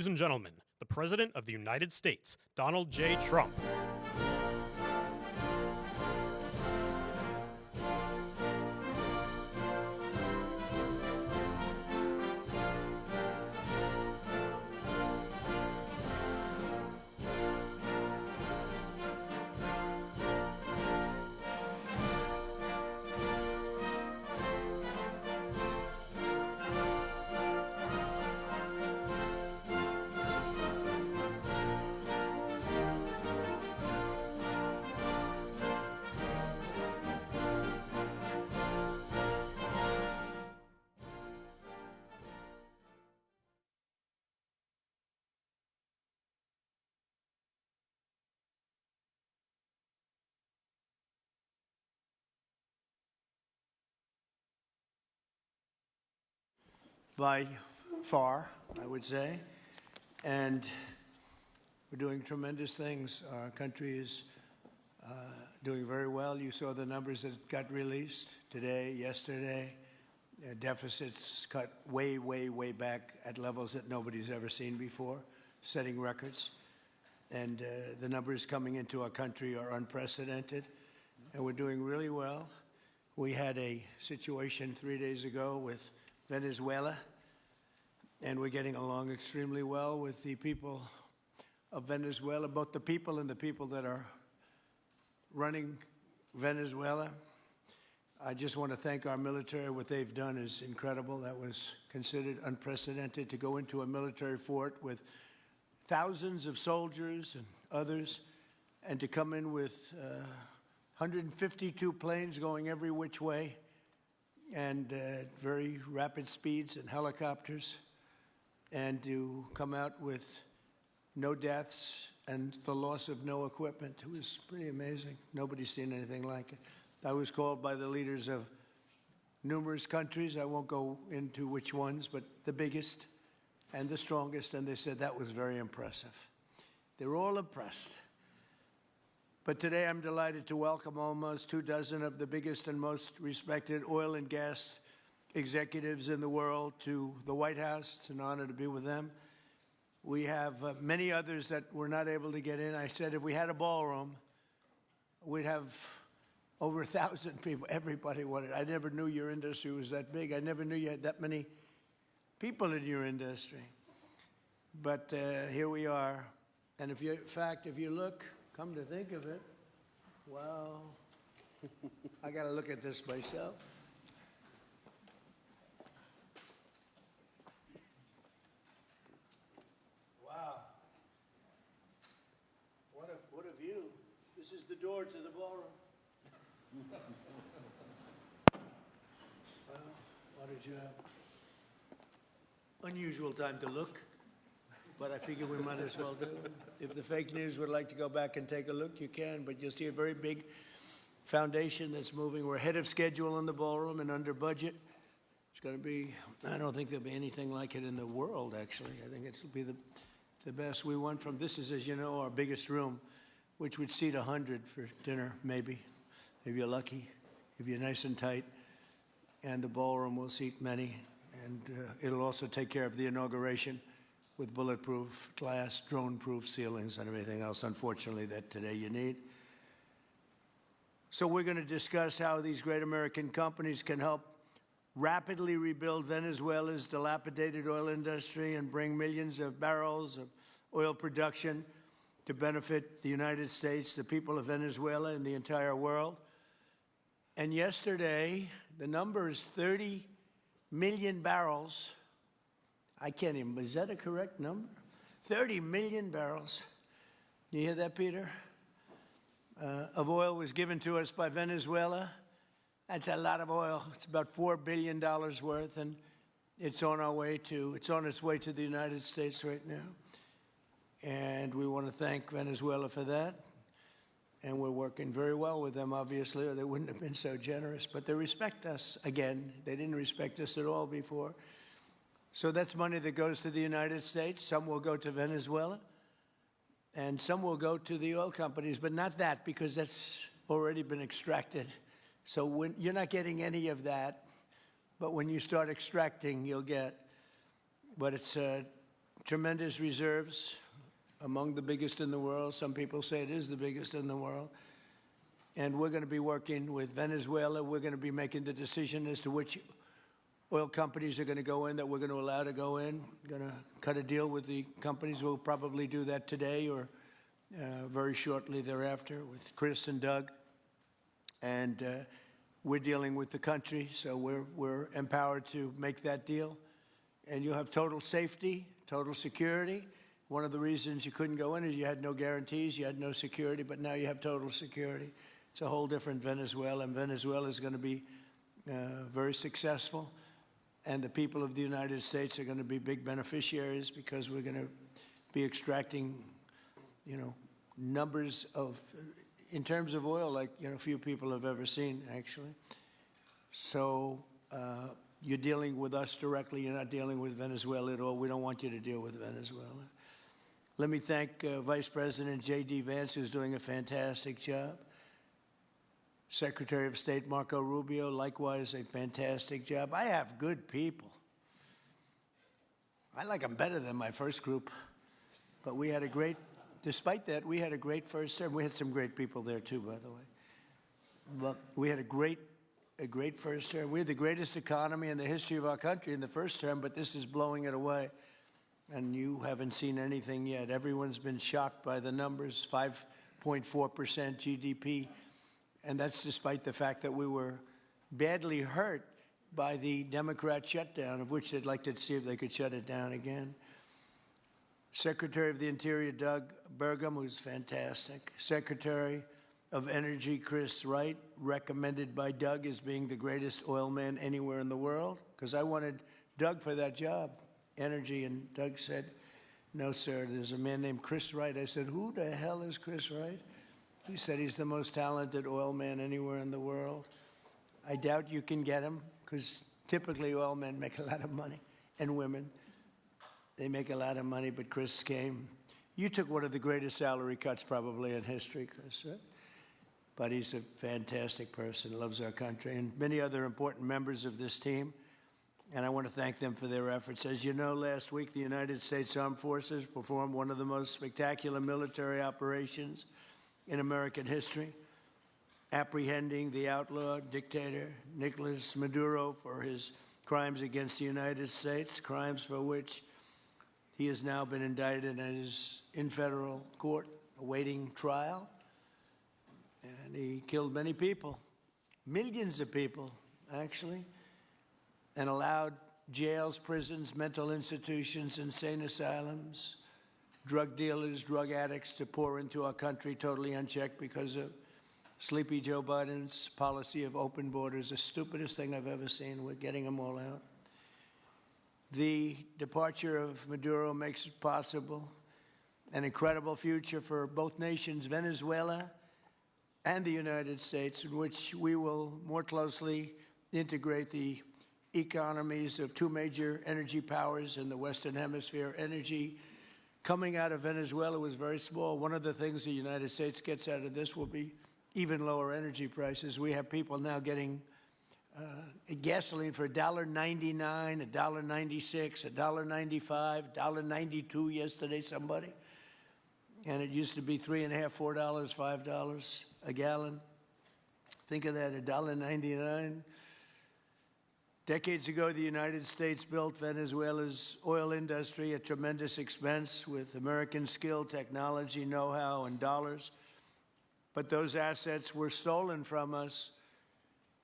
Ladies and gentlemen, the President of the United States, Donald J. Trump. By far, I would say, and we're doing tremendous things. Our country is doing very well. You saw the numbers that got released today, yesterday. Deficits cut way, way, way back at levels that nobody's ever seen before, setting records. And the numbers coming into our country are unprecedented, and we're doing really well. We had a situation 3 days ago with Venezuela, and we're getting along extremely well with the people of Venezuela, both the people and the people that are running Venezuela. I just want to thank our military. What they've done is incredible. That was considered unprecedented, to go into a military fort with thousands of soldiers and others, and to come in with 152 planes going every which way, and very rapid speeds, and helicopters, and to come out with no deaths and the loss of no equipment. It was pretty amazing. Nobody's seen anything like it. I was called by the leaders of numerous countries. I won't go into which ones, but the biggest and the strongest, and they said that was very impressive. They're all impressed. But today I'm delighted to welcome almost 24 of the biggest and most respected oil and gas executives in the world to the White House. It's an honor to be with them. We have many others that were not able to get in. I said if we had a ballroom, we'd have over 1,000 people. Everybody wanted. I never knew your industry was that big. I never knew you had that many people in your industry. But here we are. And if you, in fact, if you look, come to think of it, well, I got to look at this myself. Wow. What a view. This is the door to the ballroom. Well, what did you have? Unusual time to look, but I figure we might as well do. If the fake news would like to go back and take a look, you can, but you'll see a very big foundation that's moving. We're ahead of schedule in the ballroom and under budget. It's going to be, I don't think there'll be anything like it in the world, actually. I think it'll be the best. We went from, this is, as you know, our biggest room, which would seat 100 for dinner, maybe, if you're lucky, if you're nice and tight. And the ballroom will seat many, and it'll also take care of the inauguration with bulletproof glass, drone-proof ceilings, and everything else, unfortunately, that today you need. So we're going to discuss how these great American companies can help rapidly rebuild Venezuela's dilapidated oil industry and bring millions of barrels of oil production to benefit the United States, the people of Venezuela, and the entire world. And yesterday, the number is 30 million barrels. I can't even, is that a correct number? 30 million barrels. You hear that, Peter? Of oil was given to us by Venezuela. That's a lot of oil. It's about $4 billion worth, and it's on its way to the United States right now. And we want to thank Venezuela for that. And we're working very well with them, obviously, or they wouldn't have been so generous. But they respect us again. They didn't respect us at all before. So that's money that goes to the United States. Some will go to Venezuela, and some will go to the oil companies, but not that, because that's already been extracted. So you're not getting any of that, but when you start extracting, you'll get. But it's tremendous reserves, among the biggest in the world. Some people say it is the biggest in the world. And we're going to be working with Venezuela. We're going to be making the decision as to which oil companies are going to go in, that we're going to allow to go in. Going to cut a deal with the companies. We'll probably do that today or very shortly thereafter with Chris and Doug. And we're dealing with the country, so we're empowered to make that deal. And you'll have total safety, total security. One of the reasons you couldn't go in is you had no guarantees, you had no security, but now you have total security. It's a whole different Venezuela, and Venezuela is going to be very successful. And the people of the United States are going to be big beneficiaries because we're going to be extracting, numbers of, in terms of oil, like, few people have ever seen, actually. So you're dealing with us directly. You're not dealing with Venezuela at all. We don't want you to deal with Venezuela. Let me thank Vice President J.D. Vance, who's doing a fantastic job. Secretary of State Marco Rubio, likewise, a fantastic job. I have good people. I like them better than my first group. But we had a great, despite that, we had a great first term. We had some great people there, too, by the way. But we had a great first term. We had the greatest economy in the history of our country in the first term, but this is blowing it away. And you haven't seen anything yet. Everyone's been shocked by the numbers, 5.4% GDP. And that's despite the fact that we were badly hurt by the Democrat shutdown, of which they'd like to see if they could shut it down again. Secretary of the Interior, Doug Burgum, who's fantastic. Secretary of Energy, Chris Wright, recommended by Doug as being the greatest oil man anywhere in the world, because I wanted Doug for that job, energy, and Doug said, no, sir, there's a man named Chris Wright. I said, who the hell is Chris Wright? He said he's the most talented oil man anywhere in the world. I doubt you can get him, because typically oil men make a lot of money, and women. They make a lot of money, but Chris came. You took one of the greatest salary cuts probably in history, Chris, right? But he's a fantastic person, loves our country, and many other important members of this team. And I want to thank them for their efforts. As you know, last week, the United States Armed Forces performed one of the most spectacular military operations in American history, apprehending the outlaw dictator Nicolas Maduro for his crimes against the United States, crimes for which he has now been indicted and is in federal court awaiting trial. And he killed many people, millions of people, actually, and allowed jails, prisons, mental institutions, insane asylums, drug dealers, drug addicts to pour into our country totally unchecked because of sleepy Joe Biden's policy of open borders, the stupidest thing I've ever seen. We're getting them all out. The departure of Maduro makes it possible an incredible future for both nations, Venezuela and the United States, in which we will more closely integrate the economies of two major energy powers in the Western Hemisphere. Energy coming out of Venezuela was very small. One of the things the United States gets out of this will be even lower energy prices. We have people now getting gasoline for $1.99, $1.96, $1.95, $1.92 yesterday, somebody. And it used to be $3.50, $4, $5 a gallon. Think of that, $1.99. Decades ago, the United States built Venezuela's oil industry at tremendous expense with American skill, technology, know-how, and dollars. But those assets were stolen from us,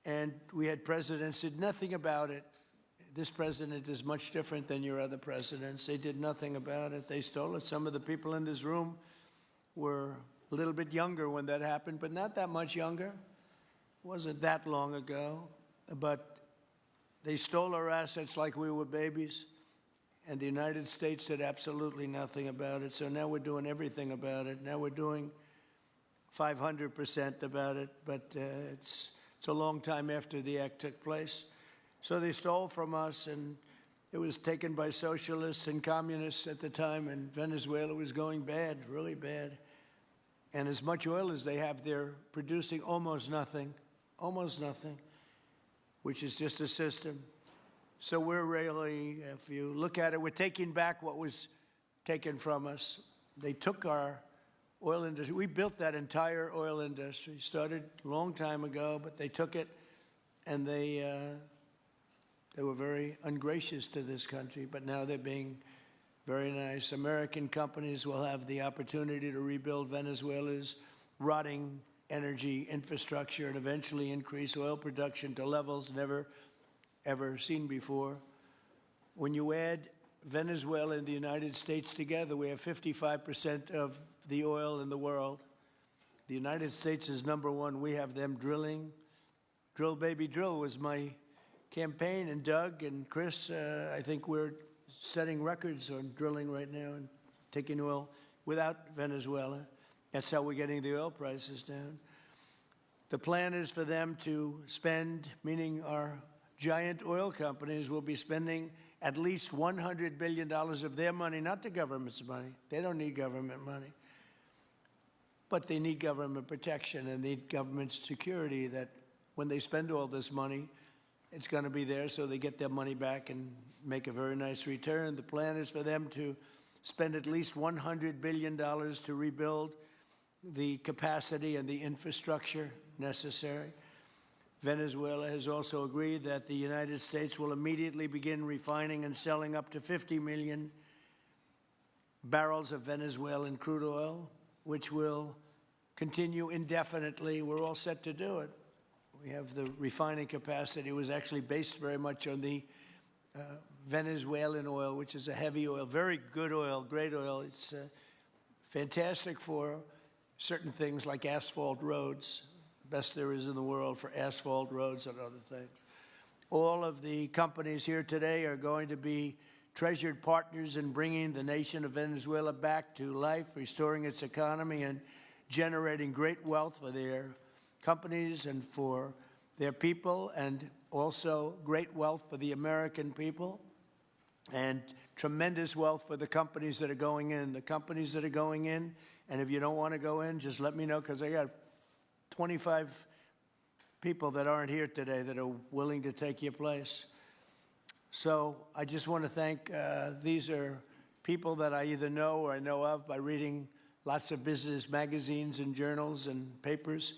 and we had presidents who did nothing about it. This president is much different than your other presidents. They did nothing about it. They stole it. Some of the people in this room were a little bit younger when that happened, but not that much younger. It wasn't that long ago. But they stole our assets like we were babies, and the United States did absolutely nothing about it. So now we're doing everything about it. Now we're doing 500% about it, but it's a long time after the act took place. So they stole from us, and it was taken by socialists and communists at the time, and Venezuela was going bad, really bad. And as much oil as they have, they're producing almost nothing, which is just a system. So we're really, if you look at it, we're taking back what was taken from us. They took our oil industry. We built that entire oil industry. Started a long time ago, but they took it, and they were very ungracious to this country. But now they're being very nice. American companies will have the opportunity to rebuild Venezuela's rotting energy infrastructure and eventually increase oil production to levels never, ever seen before. When you add Venezuela and the United States together, we have 55% of the oil in the world. The United States is number one. We have them drilling. Drill, baby, drill was my campaign. And Doug and Chris, I think we're setting records on drilling right now and taking oil without Venezuela. That's how we're getting the oil prices down. The plan is for them to spend, meaning our giant oil companies will be spending at least $100 billion of their money, not the government's money. They don't need government money. But they need government protection and need government security that when they spend all this money, it's going to be there so they get their money back and make a very nice return. The plan is for them to spend at least $100 billion to rebuild the capacity and the infrastructure necessary. Venezuela has also agreed that the United States will immediately begin refining and selling up to 50 million barrels of Venezuelan crude oil, which will continue indefinitely. We're all set to do it. We have the refining capacity. It was actually based very much on the Venezuelan oil, which is a heavy oil, very good oil, great oil. It's fantastic for certain things like asphalt roads, the best there is in the world for asphalt roads and other things. All of the companies here today are going to be treasured partners in bringing the nation of Venezuela back to life, restoring its economy, and generating great wealth for their companies and for their people, and also great wealth for the American people, and tremendous wealth for the companies that are going in. The companies that are going in, and if you don't want to go in, just let me know, because I got 25 people that aren't here today that are willing to take your place. So I just want to thank, these are people that I either know or I know of by reading lots of business magazines and journals and papers.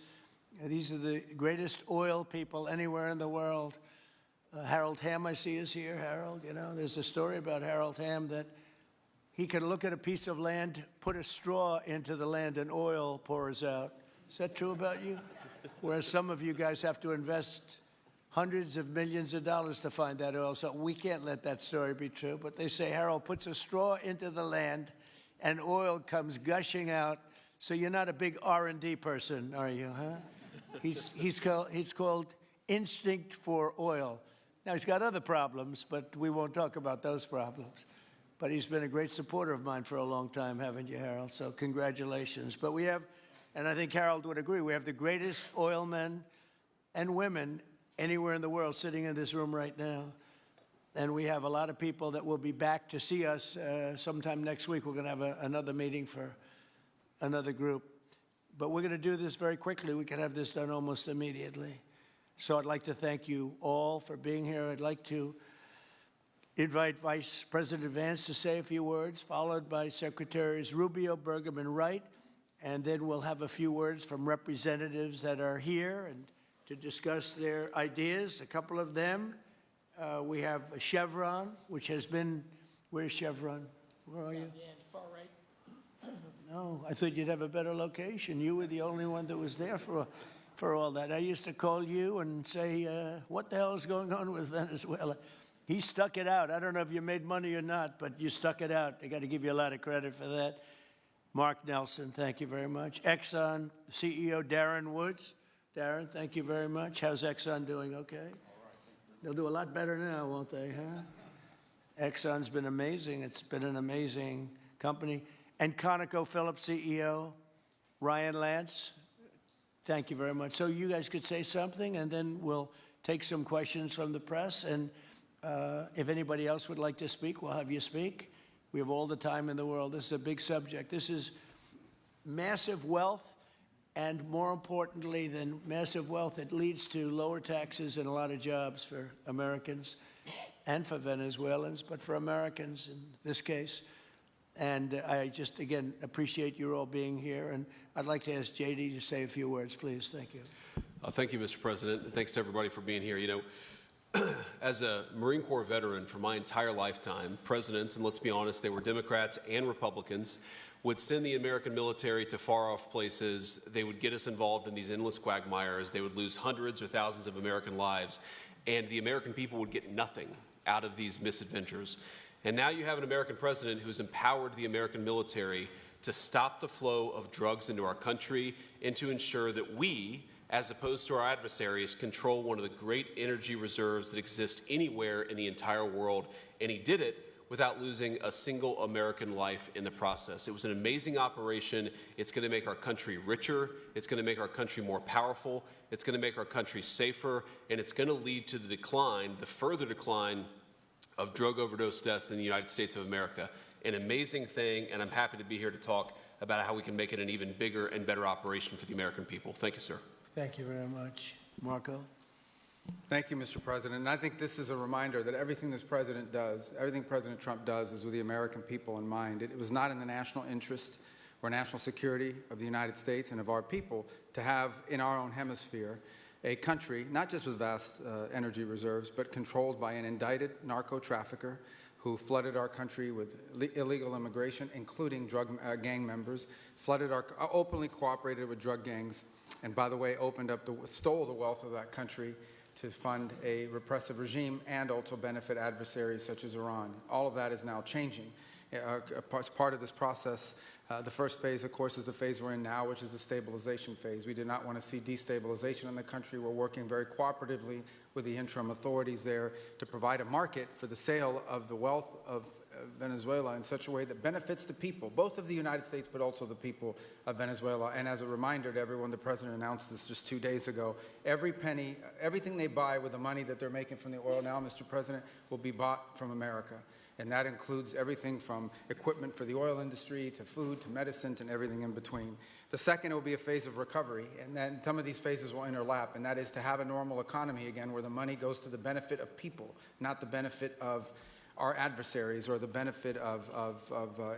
These are the greatest oil people anywhere in the world. Harold Hamm, I see, is here. Harold, you know, there's a story about Harold Hamm that he can look at a piece of land, put a straw into the land, and oil pours out. Is that true about you? Whereas some of you guys have to invest hundreds of millions of dollars to find that oil. So we can't let that story be true. But they say Harold puts a straw into the land, and oil comes gushing out. So you're not a big R&D person, are you, huh? He's called Instinct for Oil. Now, he's got other problems, but we won't talk about those problems. But he's been a great supporter of mine for a long time, haven't you, Harold? So congratulations. But we have, and I think Harold would agree, we have the greatest oil men and women anywhere in the world sitting in this room right now. And we have a lot of people that will be back to see us sometime next week. We're going to have another meeting for another group. But we're going to do this very quickly. We can have this done almost immediately. So I'd like to thank you all for being here. I'd like to invite Vice President Vance to say a few words, followed by Secretaries Rubio, Bergman, Wright, and then we'll have a few words from representatives that are here and to discuss their ideas, a couple of them. We have Chevron, which has been, where's Chevron? Where are you? Far right. No, I thought you'd have a better location. You were the only one that was there for all that. I used to call you and say, what the hell is going on with Venezuela? He stuck it out. I don't know if you made money or not, but you stuck it out. I got to give you a lot of credit for that. Mark Nelson, thank you very much. Exxon CEO Darren Woods. Darren, thank you very much. How's Exxon doing? Okay? All right. They'll do a lot better now, won't they, huh? Exxon's been amazing. It's been an amazing company. And ConocoPhillips CEO Ryan Lance, thank you very much. So you guys could say something, and then we'll take some questions from the press. And if anybody else would like to speak, we'll have you speak. We have all the time in the world. This is a big subject. This is massive wealth, and more importantly than massive wealth, it leads to lower taxes and a lot of jobs for Americans and for Venezuelans, but for Americans in this case. And I just, again, appreciate you all being here. And I'd like to ask JD to say a few words, please. Thank you. Thank you, Mr. President, and thanks to everybody for being here. You know, as a Marine Corps veteran for my entire lifetime, presidents, and let's be honest, they were Democrats and Republicans, would send the American military to far-off places. They would get us involved in these endless quagmires. They would lose hundreds or thousands of American lives, and the American people would get nothing out of these misadventures. And now you have an American president who's empowered the American military to stop the flow of drugs into our country and to ensure that we, as opposed to our adversaries, control one of the great energy reserves that exist anywhere in the entire world. And he did it without losing a single American life in the process. It was an amazing operation. It's going to make our country richer. It's going to make our country more powerful. It's going to make our country safer. And it's going to lead to the decline, the further decline of drug overdose deaths in the United States of America. An amazing thing, and I'm happy to be here to talk about how we can make it an even bigger and better operation for the American people. Thank you, sir. Thank you very much. Marco? Thank you, Mr. President. And I think this is a reminder that everything this president does, everything President Trump does, is with the American people in mind. It was not in the national interest or national security of the United States and of our people to have in our own hemisphere a country, not just with vast energy reserves, but controlled by an indicted narco-trafficker who flooded our country with illegal immigration, including drug gang members, openly cooperated with drug gangs, and by the way, stole the wealth of that country to fund a repressive regime and also benefit adversaries such as Iran. All of that is now changing. As part of this process, the first phase, of course, is the phase we're in now, which is the stabilization phase. We did not want to see destabilization in the country. We're working very cooperatively with the interim authorities there to provide a market for the sale of the wealth of Venezuela in such a way that benefits the people, both of the United States, but also the people of Venezuela. And as a reminder to everyone, the president announced this just 2 days ago. Every penny, everything they buy with the money that they're making from the oil now, Mr. President, will be bought from America. And that includes everything from equipment for the oil industry to food to medicine and everything in between. The second will be a phase of recovery, and then some of these phases will interlap, and that is to have a normal economy again where the money goes to the benefit of people, not the benefit of our adversaries or the benefit of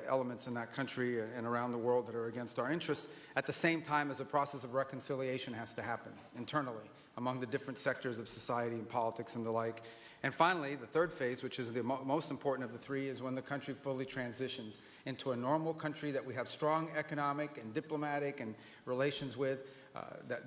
elements in that country and around the world that are against our interests, at the same time as a process of reconciliation has to happen internally among the different sectors of society and politics and the like. And finally, the third phase, which is the most important of the three, is when the country fully transitions into a normal country that we have strong economic and diplomatic and relations with,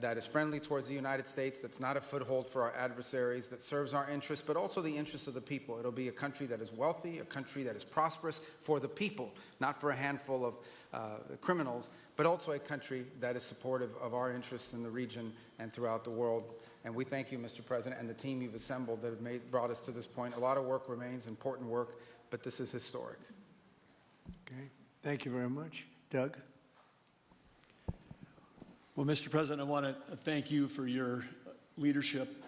that is friendly towards the United States, that's not a foothold for our adversaries, that serves our interests, but also the interests of the people. It'll be a country that is wealthy, a country that is prosperous for the people, not for a handful of criminals, but also a country that is supportive of our interests in the region and throughout the world. And we thank you, Mr. President, and the team you've assembled that have brought us to this point. A lot of work remains, important work, but this is historic. Okay. Thank you very much. Doug? Well, Mr. President, I want to thank you for your leadership,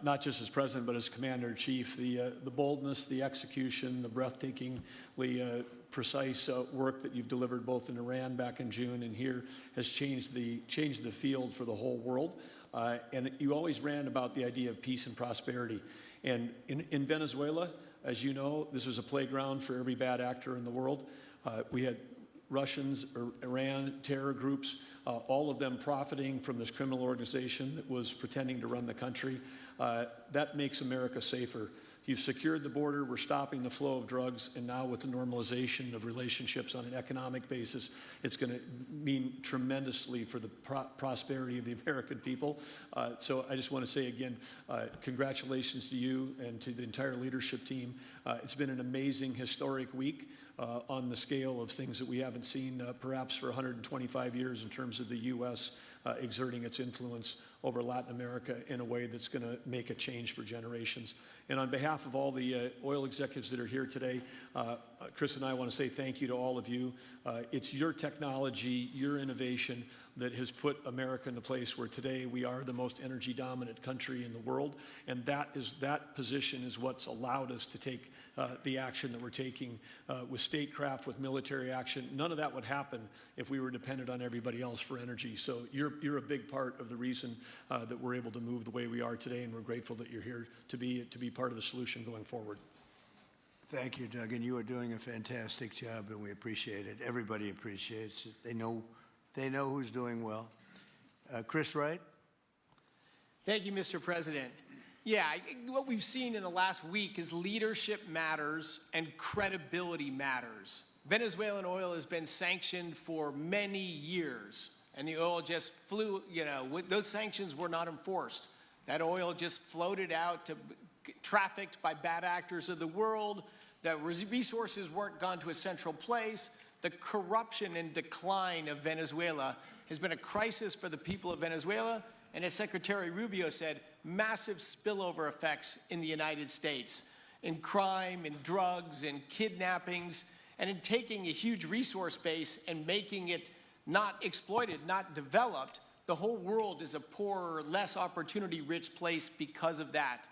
not just as President, but as Commander-in-Chief. The boldness, the execution, the breathtakingly precise work that you've delivered both in Iran back in June and here has changed the field for the whole world. And you always ran about the idea of peace and prosperity. And in Venezuela, as you know, this was a playground for every bad actor in the world. We had Russians, Iran, terror groups, all of them profiting from this criminal organization that was pretending to run the country. That makes America safer. You've secured the border, we're stopping the flow of drugs, and now with the normalization of relationships on an economic basis, it's going to mean tremendously for the prosperity of the American people. So I just want to say again, congratulations to you and to the entire leadership team. It's been an amazing, historic week on the scale of things that we haven't seen perhaps for 125 years in terms of the U.S. Exerting its influence over Latin America in a way that's going to make a change for generations. And on behalf of all the oil executives that are here today, Chris and I want to say thank you to all of you. It's your technology, your innovation that has put America in the place where today we are the most energy dominant country in the world. And that position is what's allowed us to take the action that we're taking with statecraft, with military action. None of that would happen if we were dependent on everybody else for energy. So you're a big part of the reason that we're able to move the way we are today, and we're grateful that you're here to be part of the solution going forward. Thank you, Doug, and you are doing a fantastic job, and we appreciate it. Everybody appreciates it. They know who's doing well. Chris Wright? Thank you, Mr. President. Yeah, what we've seen in the last week is leadership matters and credibility matters. Venezuelan oil has been sanctioned for many years, and the oil just flew, those sanctions were not enforced. That oil just floated out to trafficked by bad actors of the world. The resources weren't gone to a central place. The corruption and decline of Venezuela has been a crisis for the people of Venezuela, and as Secretary Rubio said, massive spillover effects in the United States, in crime, in drugs, in kidnappings, and in taking a huge resource base and making it not exploited, not developed. The whole world is a poorer, less opportunity-rich place because of that.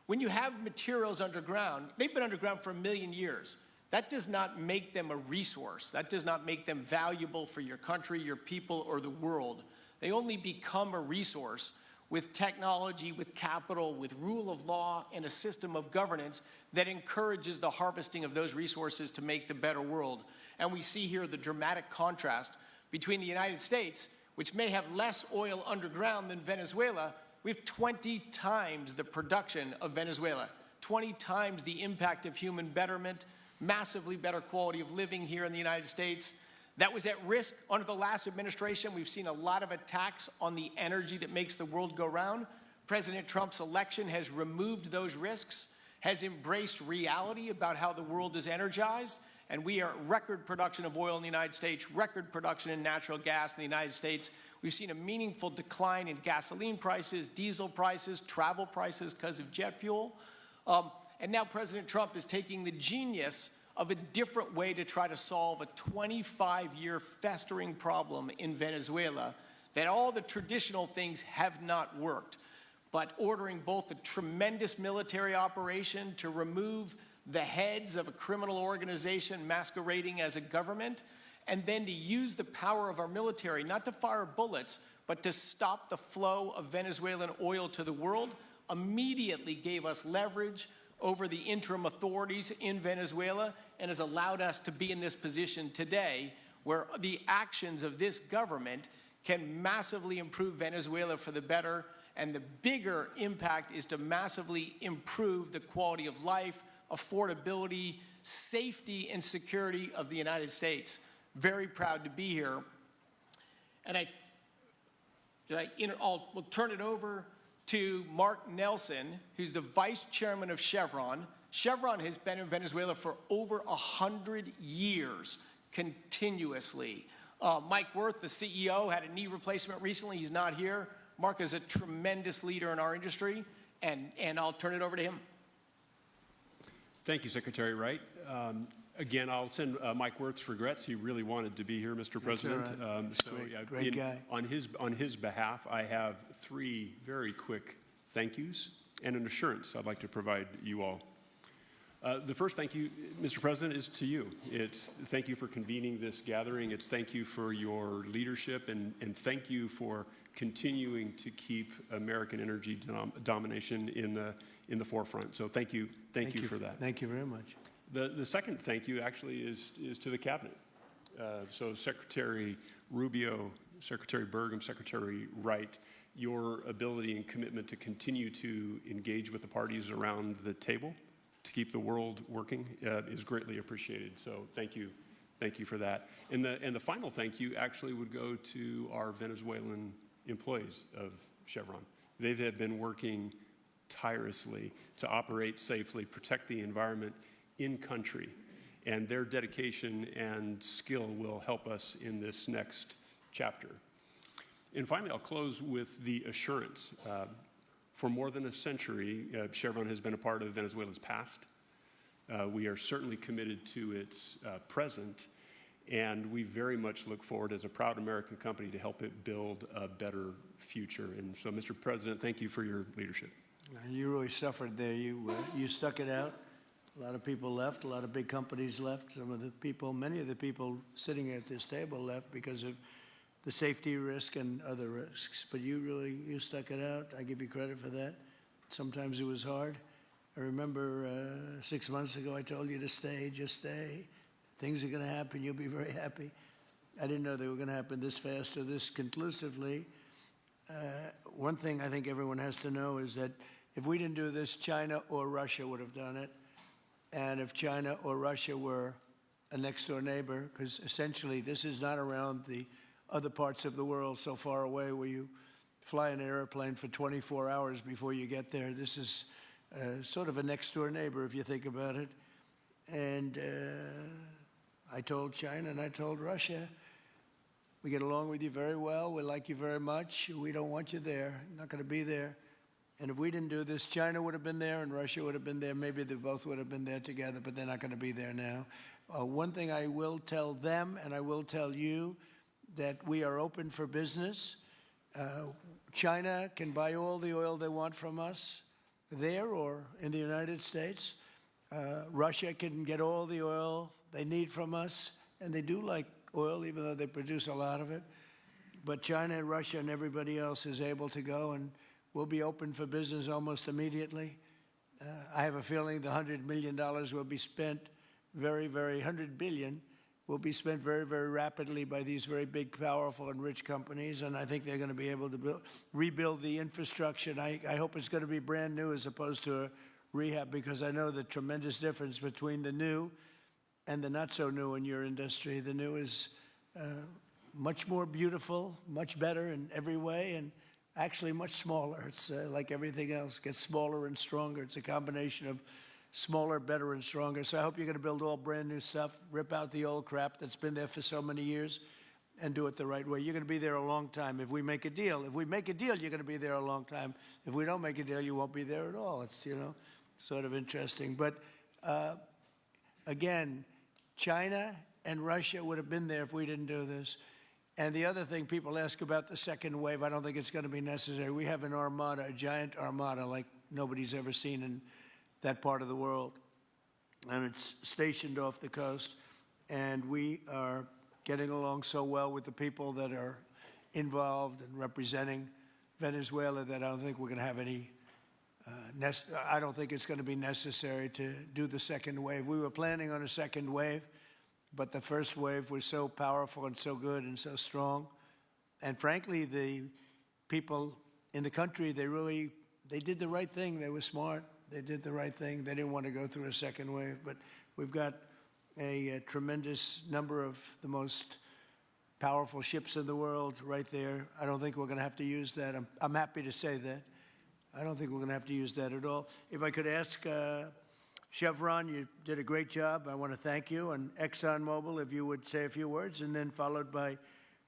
When you have materials underground, they've been underground for 1 million years. That does not make them a resource. That does not make them valuable for your country, your people, or the world. They only become a resource with technology, with capital, with rule of law, and a system of governance that encourages the harvesting of those resources to make the better world. And we see here the dramatic contrast between the United States, which may have less oil underground than Venezuela. We have 20 times the production of Venezuela, 20 times the impact of human betterment, massively better quality of living here in the United States. That was at risk under the last administration. We've seen a lot of attacks on the energy that makes the world go round. President Trump's election has removed those risks, has embraced reality about how the world is energized, and we are at record production of oil in the United States, record production in natural gas in the United States. We've seen a meaningful decline in gasoline prices, diesel prices, travel prices because of jet fuel. And now President Trump is taking the genius of a different way to try to solve a 25-year festering problem in Venezuela, that all the traditional things have not worked. But ordering both a tremendous military operation to remove the heads of a criminal organization masquerading as a government, and then to use the power of our military, not to fire bullets, but to stop the flow of Venezuelan oil to the world, immediately gave us leverage over the interim authorities in Venezuela and has allowed us to be in this position today where the actions of this government can massively improve Venezuela for the better, and the bigger impact is to massively improve the quality of life, affordability, safety, and security of the United States. Very proud to be here. And we'll turn it over to Mark Nelson, who's the vice chairman of Chevron. Chevron has been in Venezuela for over 100 years, continuously. Mike Wirth, the CEO, had a knee replacement recently. He's not here. Mark is a tremendous leader in our industry, and I'll turn it over to him. Thank you, Secretary Wright. Again, I'll send Mike Wirth's regrets. He really wanted to be here, Mr. President. all right. Great guy. On his behalf, I have 3 very quick thank yous and an assurance I'd like to provide you all. The first thank you, Mr. President, is to you. It's thank you for convening this gathering. It's thank you for your leadership, and thank you for continuing to keep American energy domination in the forefront. So thank you for that. Thank you very much. The second thank you actually is to the cabinet. So Secretary Rubio, Secretary Burgum, Secretary Wright, your ability and commitment to continue to engage with the parties around the table to keep the world working is greatly appreciated. So thank you for that. And the final thank you actually would go to our Venezuelan employees of Chevron. They have been working tirelessly to operate safely, protect the environment in country, and their dedication and skill will help us in this next chapter. And finally, I'll close with the assurance. For more than a century, Chevron has been a part of Venezuela's past. We are certainly committed to its present, and we very much look forward as a proud American company to help it build a better future. And so, Mr. President, thank you for your leadership. You really suffered there. You stuck it out. A lot of people left. A lot of big companies left. Many of the people sitting at this table left because of the safety risk and other risks. But you stuck it out. I give you credit for that. Sometimes it was hard. I remember 6 months ago I told you to stay, just stay. Things are going to happen. You'll be very happy. I didn't know they were going to happen this fast or this conclusively. One thing I think everyone has to know is that if we didn't do this, China or Russia would have done it. And if China or Russia were a next-door neighbor, because essentially this is not around the other parts of the world so far away where you fly in an airplane for 24 hours before you get there. This is sort of a next-door neighbor, if you think about it. And I told China and I told Russia, we get along with you very well. We like you very much. We don't want you there. Not going to be there. And if we didn't do this, China would have been there and Russia would have been there. Maybe they both would have been there together, but they're not going to be there now. One thing I will tell them, and I will tell you, that we are open for business. China can buy all the oil they want from us there or in the United States. Russia can get all the oil they need from us, and they do like oil, even though they produce a lot of it. But China and Russia and everybody else is able to go, and we'll be open for business almost immediately. I have a feeling the $100 million will be spent $100 billion will be spent very, very rapidly by these very big, powerful, and rich companies, and I think they're going to be able to rebuild the infrastructure. And I hope it's going to be brand new as opposed to a rehab, because I know the tremendous difference between the new and the not so new in your industry. The new is much more beautiful, much better in every way, and actually much smaller. It's like everything else, gets smaller and stronger. It's a combination of smaller, better, and stronger. So I hope you're going to build all brand new stuff, rip out the old crap that's been there for so many years, and do it the right way. You're going to be there a long time if we make a deal. If we make a deal, you're going to be there a long time. If we don't make a deal, you won't be there at all. It's, sort of interesting. But again, China and Russia would have been there if we didn't do this. And the other thing, people ask about the second wave. I don't think it's going to be necessary. We have an armada, a giant armada like nobody's ever seen in that part of the world. And it's stationed off the coast. And we are getting along so well with the people that are involved and representing Venezuela that I don't think we're going to have any, I don't think it's going to be necessary to do the second wave. We were planning on a second wave, but the first wave was so powerful and so good and so strong. And frankly, the people in the country, they did the right thing. They were smart. They did the right thing. They didn't want to go through a second wave. But we've got a tremendous number of the most powerful ships in the world right there. I don't think we're going to have to use that. I'm happy to say that. I don't think we're going to have to use that at all. If I could ask Chevron, you did a great job. I want to thank you. And ExxonMobil, if you would say a few words, and then followed by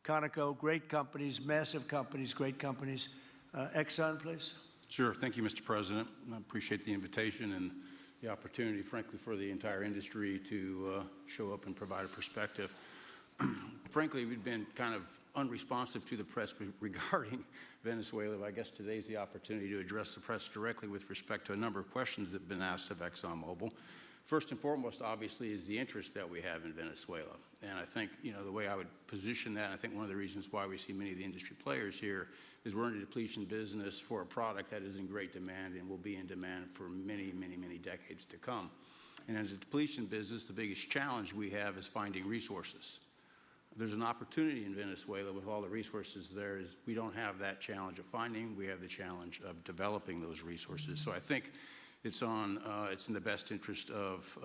Conoco, great companies, massive companies, great companies. Exxon, please. Sure. Thank you, Mr. President. I appreciate the invitation and the opportunity, frankly, for the entire industry to show up and provide a perspective. Frankly, we've been kind of unresponsive to the press regarding Venezuela. I guess today's the opportunity to address the press directly with respect to a number of questions that have been asked of ExxonMobil. First and foremost, obviously, is the interest that we have in Venezuela. And I think, the way I would position that, I think one of the reasons why we see many of the industry players here is we're in a depletion business for a product that is in great demand and will be in demand for many, many, many decades to come. And as a depletion business, the biggest challenge we have is finding resources. There's an opportunity in Venezuela with all the resources there is we don't have that challenge of finding, we have the challenge of developing those resources. So I think it's in the best interest of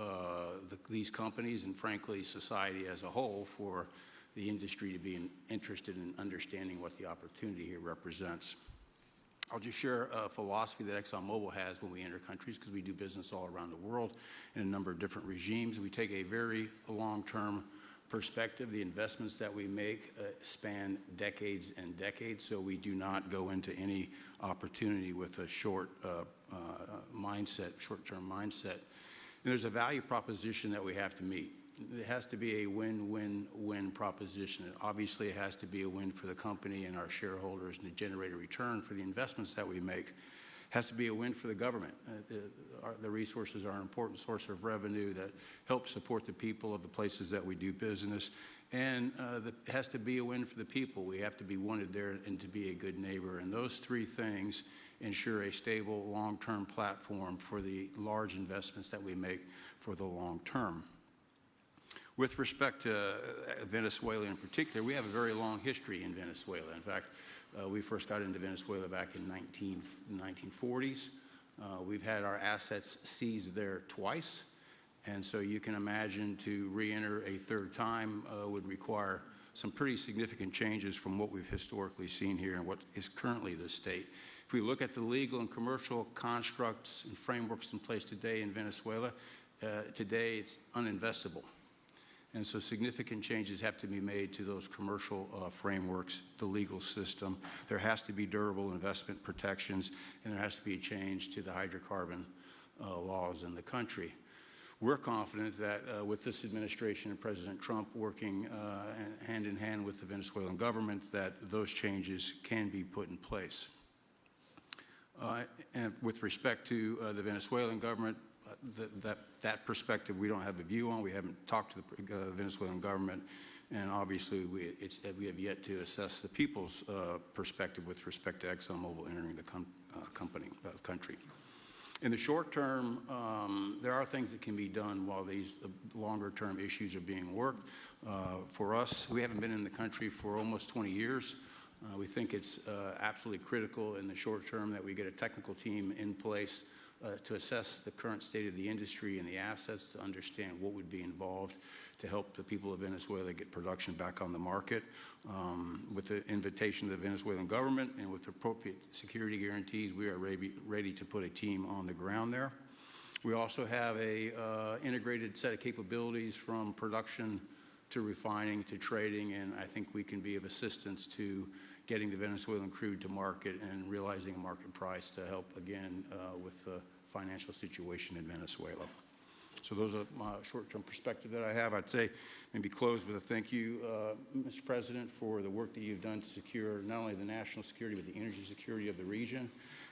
these companies and frankly society as a whole for the industry to be interested in understanding what the opportunity here represents. I'll just share a philosophy that ExxonMobil has when we enter countries, because we do business all around the world in a number of different regimes. We take a very long-term perspective. The investments that we make span decades and decades, so we do not go into any opportunity with a short-term mindset. And there's a value proposition that we have to meet. It has to be a win-win-win proposition. Obviously, it has to be a win for the company and our shareholders and to generate a return for the investments that we make. It has to be a win for the government. The resources are an important source of revenue that helps support the people of the places that we do business. And it has to be a win for the people. We have to be wanted there and to be a good neighbor. And those three things ensure a stable, long-term platform for the large investments that we make for the long term. With respect to Venezuela in particular, we have a very long history in Venezuela. In fact, we first got into Venezuela back in the 1940s. We've had our assets seized there twice, and so you can imagine to re-enter a third time would require some pretty significant changes from what we've historically seen here and what is currently the state. If we look at the legal and commercial constructs and frameworks in place today in Venezuela, today it's uninvestable. And so significant changes have to be made to those commercial frameworks, the legal system. There has to be durable investment protections, and there has to be a change to the hydrocarbon laws in the country. We're confident that with this administration and President Trump working hand in hand with the Venezuelan government, that those changes can be put in place. And with respect to the Venezuelan government, that perspective we don't have a view on. We haven't talked to the Venezuelan government, and obviously we have yet to assess the people's perspective with respect to ExxonMobil entering the country. In the short term, there are things that can be done while these longer-term issues are being worked. For us, we haven't been in the country for almost 20 years. We think it's absolutely critical in the short term that we get a technical team in place to assess the current state of the industry and the assets, to understand what would be involved to help the people of Venezuela get production back on the market. With the invitation of the Venezuelan government and with appropriate security guarantees, we are ready to put a team on the ground there. We also have a integrated set of capabilities from production to refining to trading, and I think we can be of assistance to getting the Venezuelan crude to market and realizing a market price to help, again, with the financial situation in Venezuela. So those are my short-term perspective that I have. I'd say maybe close with a thank you, Mr. President, for the work that you've done to secure not only the national security, but the energy security of the region.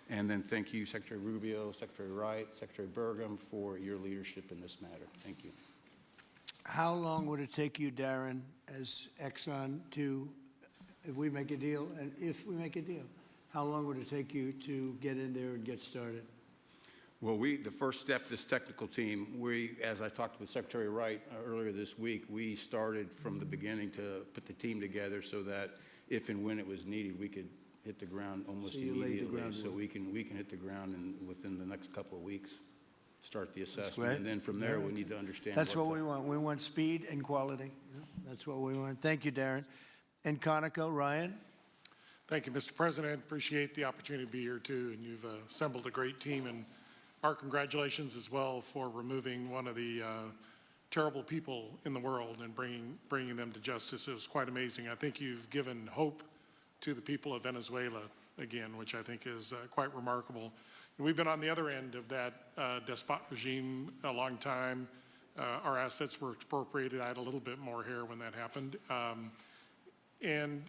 And then thank you, Secretary Rubio, Secretary Wright, Secretary Burgum, for your leadership in this matter. Thank you. How long would it take you, Darren, as Exxon to, if we make a deal, how long would it take you to get in there and get started? Well, the first step, this technical team, as I talked with Secretary Wright earlier this week, we started from the beginning to put the team together so that if and when it was needed, we could hit the ground almost immediately. So we can hit the ground within the next couple of weeks, start the assessment. And then from there, we need to understand. That's what we want. We want speed and quality. That's what we want. Thank you, Darren. And Conoco, Ryan? Thank you, Mr. President. Appreciate the opportunity to be here, too. And you've assembled a great team. And our congratulations as well for removing one of the terrible people in the world and bringing them to justice. It was quite amazing. I think you've given hope to the people of Venezuela again, which I think is quite remarkable. And we've been on the other end of that despot regime a long time. Our assets were expropriated. I had a little bit more hair when that happened. And,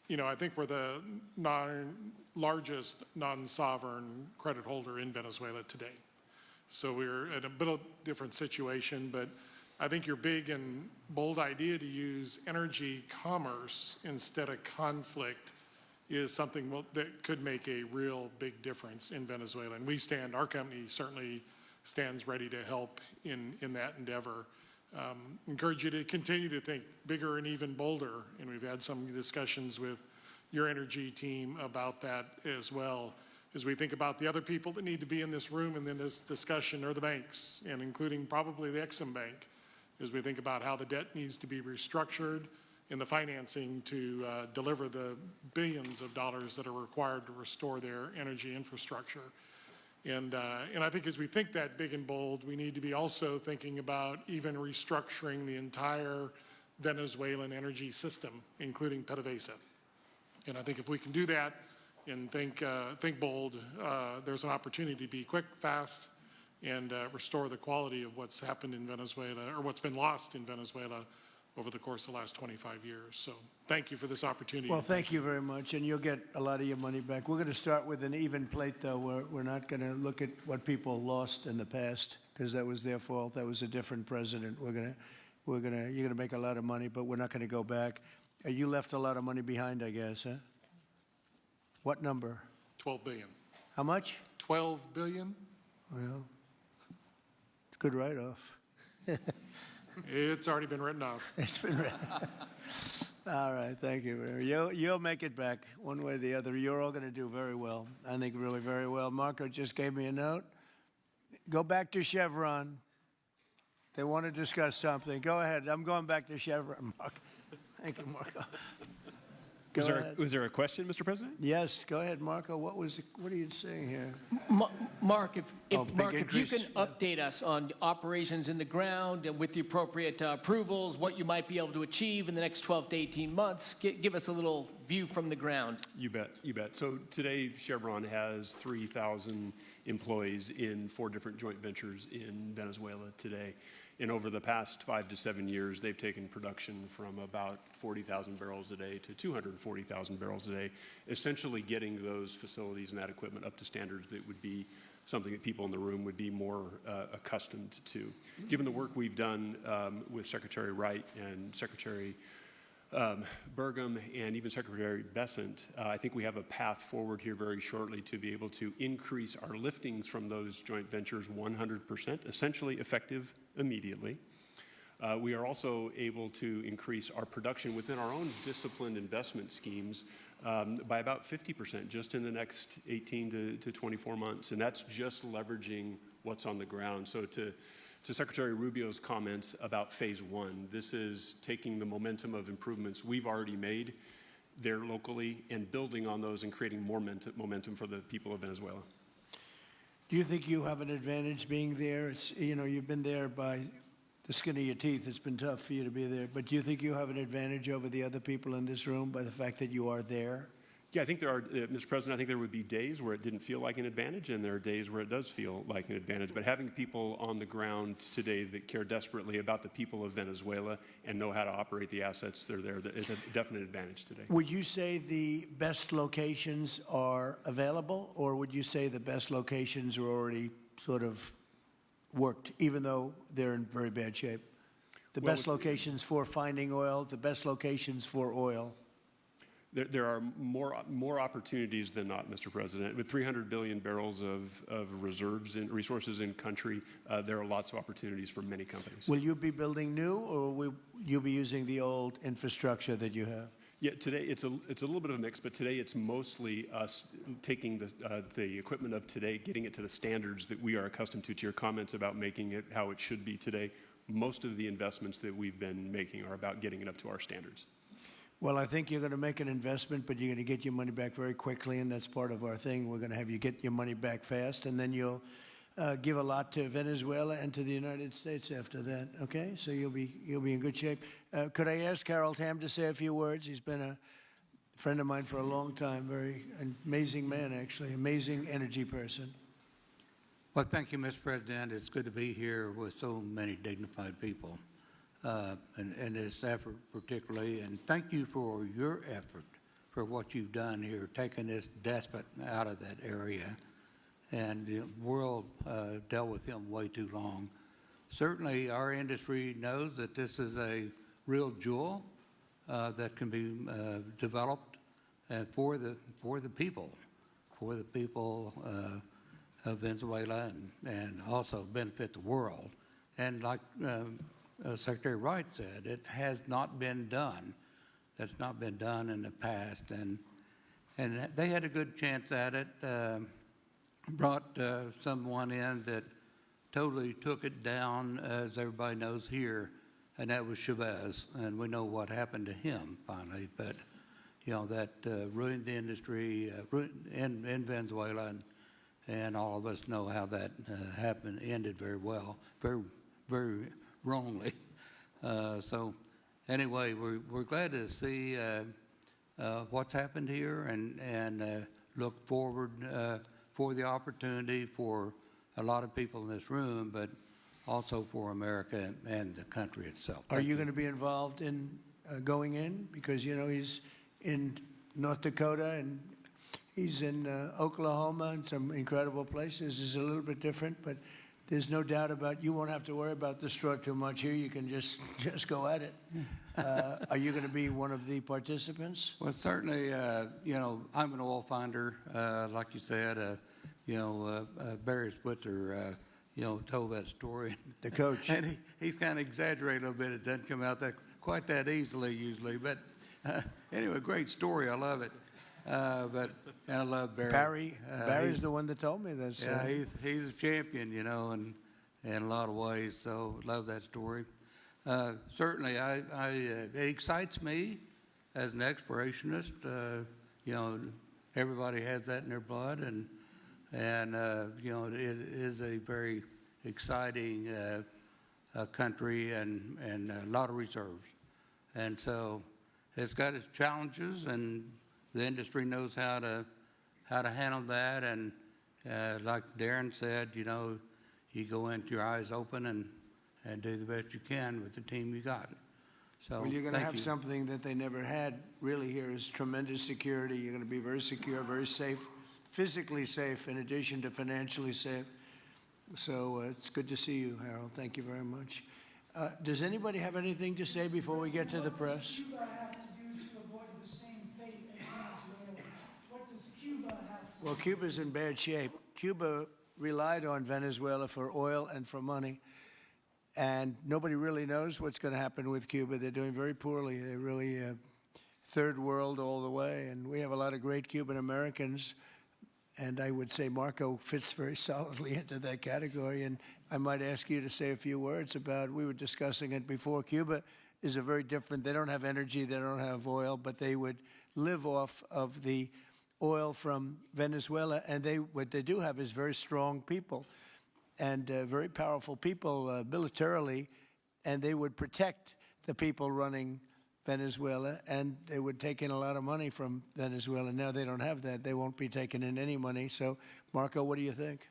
you know, I think we're the largest non-sovereign credit holder in Venezuela today. So we're in a bit of a different situation, but I think your big and bold idea to use energy commerce instead of conflict is something that could make a real big difference in Venezuela. And our company certainly stands ready to help in that endeavor. Encourage you to continue to think bigger and even bolder. And we've had some discussions with your energy team about that as well. As we think about the other people that need to be in this room and in this discussion are the banks, and including probably the Exim Bank, as we think about how the debt needs to be restructured and the financing to deliver the billions of dollars that are required to restore their energy infrastructure. And I think as we think that big and bold, we need to be also thinking about even restructuring the entire Venezuelan energy system, including PDVSA. And I think if we can do that and think bold, there's an opportunity to be quick, fast, and restore the quality of what's happened in Venezuela, or what's been lost in Venezuela over the course of the last 25 years. So thank you for this opportunity. Well, thank you very much, and you'll get a lot of your money back. We're going to start with an even plate, though. We're not going to look at what people lost in the past, because that was their fault. That was a different president. You're going to make a lot of money, but we're not going to go back. You left a lot of money behind, I guess, huh? What number? $12 billion. How much? 12 billion. Well, it's a good write-off. It's already been written off. It's been written. All right, thank you. You'll make it back one way or the other. You're all going to do very well. I think really very well. Marco just gave me a note. Go back to Chevron. They want to discuss something. Go ahead. I'm going back to Chevron, Marco. Thank you, Marco. Go ahead. Was there a question, Mr. President? Yes, go ahead, Marco. What are you saying here? Mark, if big you can increase, yeah. update us on operations in the ground and with the appropriate approvals, what you might be able to achieve in the next 12 to 18 months, give us a little view from the ground. You bet, you bet. So today, Chevron has 3,000 employees in 4 different joint ventures in Venezuela today. And over the past 5 to 7 years, they've taken production from about 40,000 barrels a day to 240,000 barrels a day, essentially getting those facilities and that equipment up to standards that would be something that people in the room would be more accustomed to. Given the work we've done with Secretary Wright and Secretary Burgum and even Secretary Bessent, I think we have a path forward here very shortly to be able to increase our liftings from those joint ventures 100%, essentially effective immediately. We are also able to increase our production within our own disciplined investment schemes by about 50% just in the next 18 to 24 months. And that's just leveraging what's on the ground. So to Secretary Rubio's comments about phase 1, this is taking the momentum of improvements we've already made there locally and building on those and creating more momentum for the people of Venezuela. Do you think you have an advantage being there? You've been there by the skin of your teeth. It's been tough for you to be there. But do you think you have an advantage over the other people in this room by the fact that you are there? Yeah, I think there are, Mr. President, I think there would be days where it didn't feel like an advantage, and there are days where it does feel like an advantage. But having people on the ground today that care desperately about the people of Venezuela and know how to operate the assets that are there, it's a definite advantage today. Would you say the best locations are available, or would you say the best locations are already sort of worked, even though they're in very bad shape? The best locations for finding oil, the best locations for oil. There are more opportunities than not, Mr. President. With 300 billion barrels of reserves and resources in country, there are lots of opportunities for many companies. Will you be building new, or will you be using the old infrastructure that you have? Yeah, today it's a little bit of a mix, but today it's mostly us taking the equipment of today, getting it to the standards that we are accustomed to your comments about making it how it should be today. Most of the investments that we've been making are about getting it up to our standards. Well, I think you're going to make an investment, but you're going to get your money back very quickly, and that's part of our thing. We're going to have you get your money back fast, and then you'll give a lot to Venezuela and to the United States after that. Okay, so you'll be in good shape. Could I ask Carol Tam to say a few words? He's been a friend of mine for a long time. Very amazing man, actually, amazing energy person. Well, thank you, Mr. President. It's good to be here with so many dignified people. And this effort particularly, and thank you for your effort for what you've done here, taking this despot out of that area. And the world dealt with him way too long. Certainly, our industry knows that this is a real jewel that can be developed for the people of Venezuela, and also benefit the world. And like Secretary Wright said, it has not been done. That's not been done in the past, and they had a good chance at it. Brought someone in that totally took it down, as everybody knows here, and that was Chavez, and we know what happened to him finally. But that ruined the industry in Venezuela, and all of us know how that ended very well, very, very wrongly. So anyway, we're glad to see what's happened here, and look forward for the opportunity for a lot of people in this room, but also for America and the country itself. Are you going to be involved in going in? Because, he's in North Dakota and he's in Oklahoma and some incredible places. It's a little bit different, but there's no doubt about you won't have to worry about the straw too much here. You can just go at it. Are you going to be one of the participants? Well, certainly, I'm an oil finder, like you said, Barry Switzer, told that story. The coach. And he's kind of exaggerated a little bit. It doesn't come out quite that easily usually. But anyway, great story. I love it. And I love Barry. Barry's the one that told me this. Yeah, he's a champion, and in a lot of ways. So love that story. Certainly, it excites me as an explorationist. Everybody has that in their blood, and it is a very exciting country and a lot of reserves. And so it's got its challenges, and the industry knows how to handle that. And like Darren said, you go into your eyes open and do the best you can with the team you got. So Well, you're going to thank have you. something that they never had really here is tremendous security. You're going to be very secure, very safe, physically safe in addition to financially safe. So it's good to see you, Harold. Thank you very much. Does anybody have anything to say before we get to the press? What does Cuba have to do to avoid the same fate as Venezuela? What does Cuba have to Well, Cuba's in bad shape. Cuba relied on Venezuela for oil and for money. And nobody really knows what's going to happen with Cuba. They're doing very poorly. They're really third world all the way. And we have a lot of great Cuban Americans. And I would say Marco fits very solidly into that category. And I might ask you to say a few words about, we were discussing it before, Cuba is a very different, they don't have energy, they don't have oil, but they would live off of the oil from Venezuela. And what they do have is very strong people and very powerful people militarily, and they would protect the people running Venezuela, and they would take in a lot of money from Venezuela. Now they don't have that. They won't be taking in any money. So, Marco, what do you think?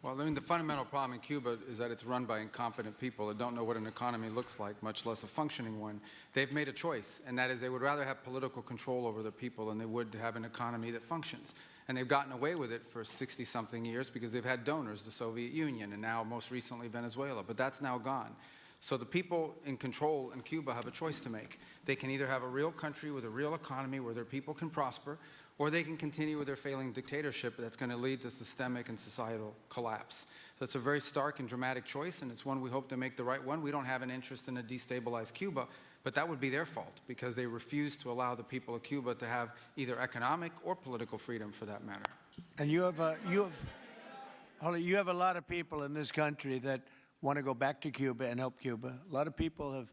Well, the fundamental problem in Cuba is that it's run by incompetent people that don't know what an economy looks like, much less a functioning one. They've made a choice, and that is they would rather have political control over their people than they would to have an economy that functions. And they've gotten away with it for 60-something years because they've had donors, the Soviet Union, and now most recently Venezuela. But that's now gone. So the people in control in Cuba have a choice to make. They can either have a real country with a real economy where their people can prosper, or they can continue with their failing dictatorship that's going to lead to systemic and societal collapse. So it's a very stark and dramatic choice, and it's one we hope to make the right one. We don't have an interest in a destabilized Cuba, but that would be their fault because they refuse to allow the people of Cuba to have either economic or political freedom for that matter. And you have a lot of people in this country that want to go back to Cuba and help Cuba. A lot of people have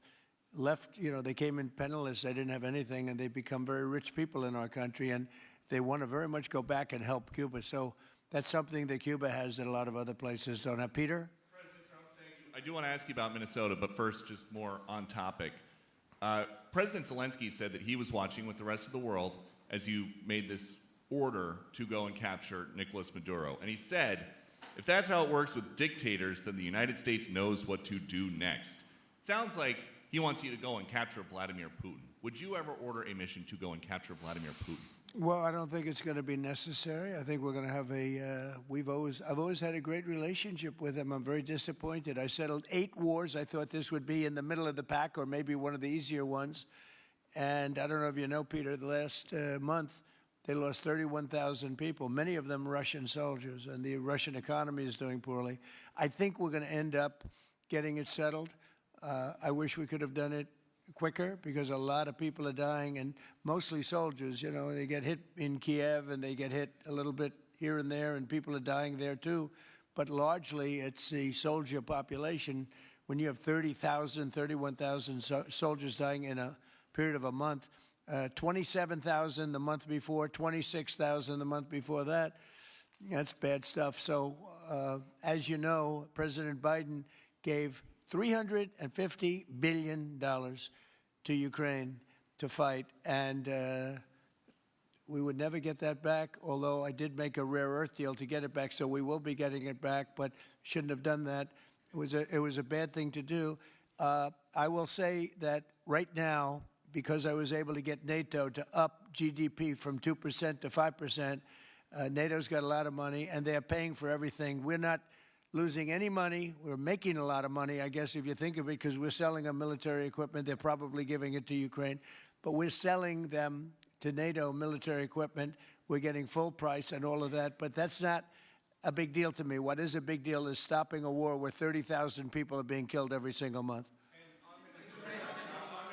left, they came in penniless, they didn't have anything, and they've become very rich people in our country, and they want to very much go back and help Cuba. So that's something that Cuba has that a lot of other places don't have. Peter? President Trump, thank you. I do want to ask you about Minnesota, but first, just more on topic. President Zelensky said that he was watching with the rest of the world as you made this order to go and capture Nicolas Maduro. And he said, if that's how it works with dictators, then the United States knows what to do next. Sounds like he wants you to go and capture Vladimir Putin. Would you ever order a mission to go and capture Vladimir Putin? Well, I don't think it's going to be necessary. I think we're going to have I've always had a great relationship with him. I'm very disappointed. I settled 8 wars. I thought this would be in the middle of the pack or maybe one of the easier ones. And I don't know if you know, Peter, the last month, they lost 31,000 people, many of them Russian soldiers, and the Russian economy is doing poorly. I think we're going to end up getting it settled. I wish we could have done it quicker because a lot of people are dying, and mostly soldiers. They get hit in Kiev and they get hit a little bit here and there, and people are dying there too. But largely, it's the soldier population. When you have 30,000, 31,000 soldiers dying in a period of a month, 27,000 the month before, 26,000 the month before that, that's bad stuff. So, as you know, President Biden gave $350 billion to Ukraine to fight, and we would never get that back, although I did make a rare earth deal to get it back, so we will be getting it back, but shouldn't have done that. It was a bad thing to do. I will say that right now, because I was able to get NATO to up GDP from 2% to 5%, NATO's got a lot of money, and they're paying for everything. We're not losing any money. We're making a lot of money, I guess, if you think of it, because we're selling them military equipment. They're probably giving it to Ukraine. But we're selling them to NATO military equipment. We're getting full price and all of that. But that's not a big deal to me. What is a big deal is stopping a war where 30,000 people are being killed every single month. On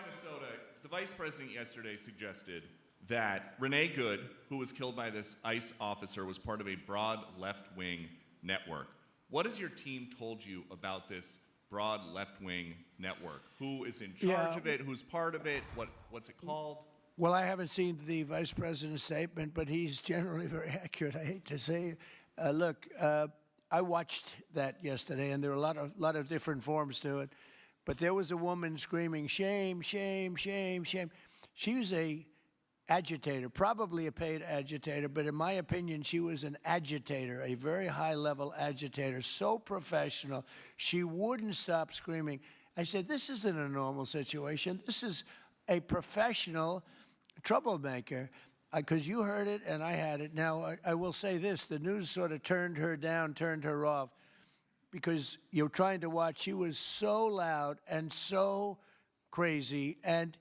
Minnesota, the vice president yesterday suggested that Renee Good, who was killed by this ICE officer, was part of a broad left-wing network. What has your team told you about this broad left-wing network? Who is in charge of it? Who's part of it? What's it called? Well, I haven't seen the vice president's statement, but he's generally very accurate. I hate to say. Look, I watched that yesterday, and there were a lot of different forms to it. But there was a woman screaming, "Shame, shame, shame, shame." She was a agitator, probably a paid agitator, but in my opinion, she was an agitator, a very high-level agitator, so professional. She wouldn't stop screaming. I said, this isn't a normal situation. This is a professional troublemaker, because you heard it and I had it. Now, I will say this. The news sort of turned her down, turned her off, because you're trying to watch. She was so loud and so crazy and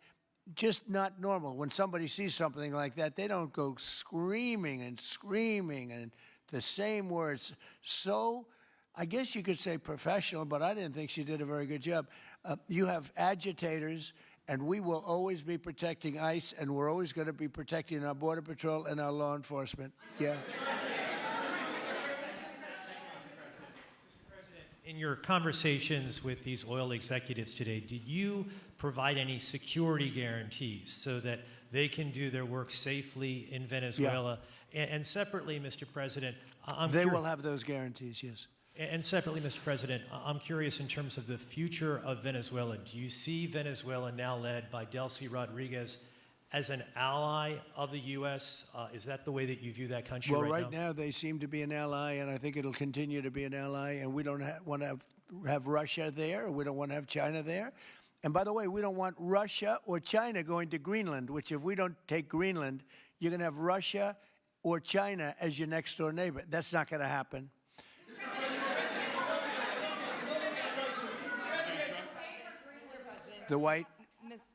just not normal. When somebody sees something like that, they don't go screaming and the same words. So I guess you could say professional, but I didn't think she did a very good job. You have agitators, and we will always be protecting ICE, and we're always going to be protecting our Border Patrol and our law enforcement. Yeah. In your conversations with these oil executives today, did you provide any security guarantees so that they can do their work safely in Venezuela? Yeah. And separately, Mr. President, they will have those guarantees, yes. And separately, Mr. President, I'm curious in terms of the future of Venezuela. Do you see Venezuela, now led by Delcy Rodriguez, as an ally of the U.S.? Is that the way that you view that country right now? Well, right now they seem to be an ally, and I think it'll continue to be an ally. And we don't want to have Russia there. We don't want to have China there. And by the way, we don't want Russia or China going to Greenland, which if we don't take Greenland, you're going to have Russia or China as your next door neighbor. That's not going to happen. The white.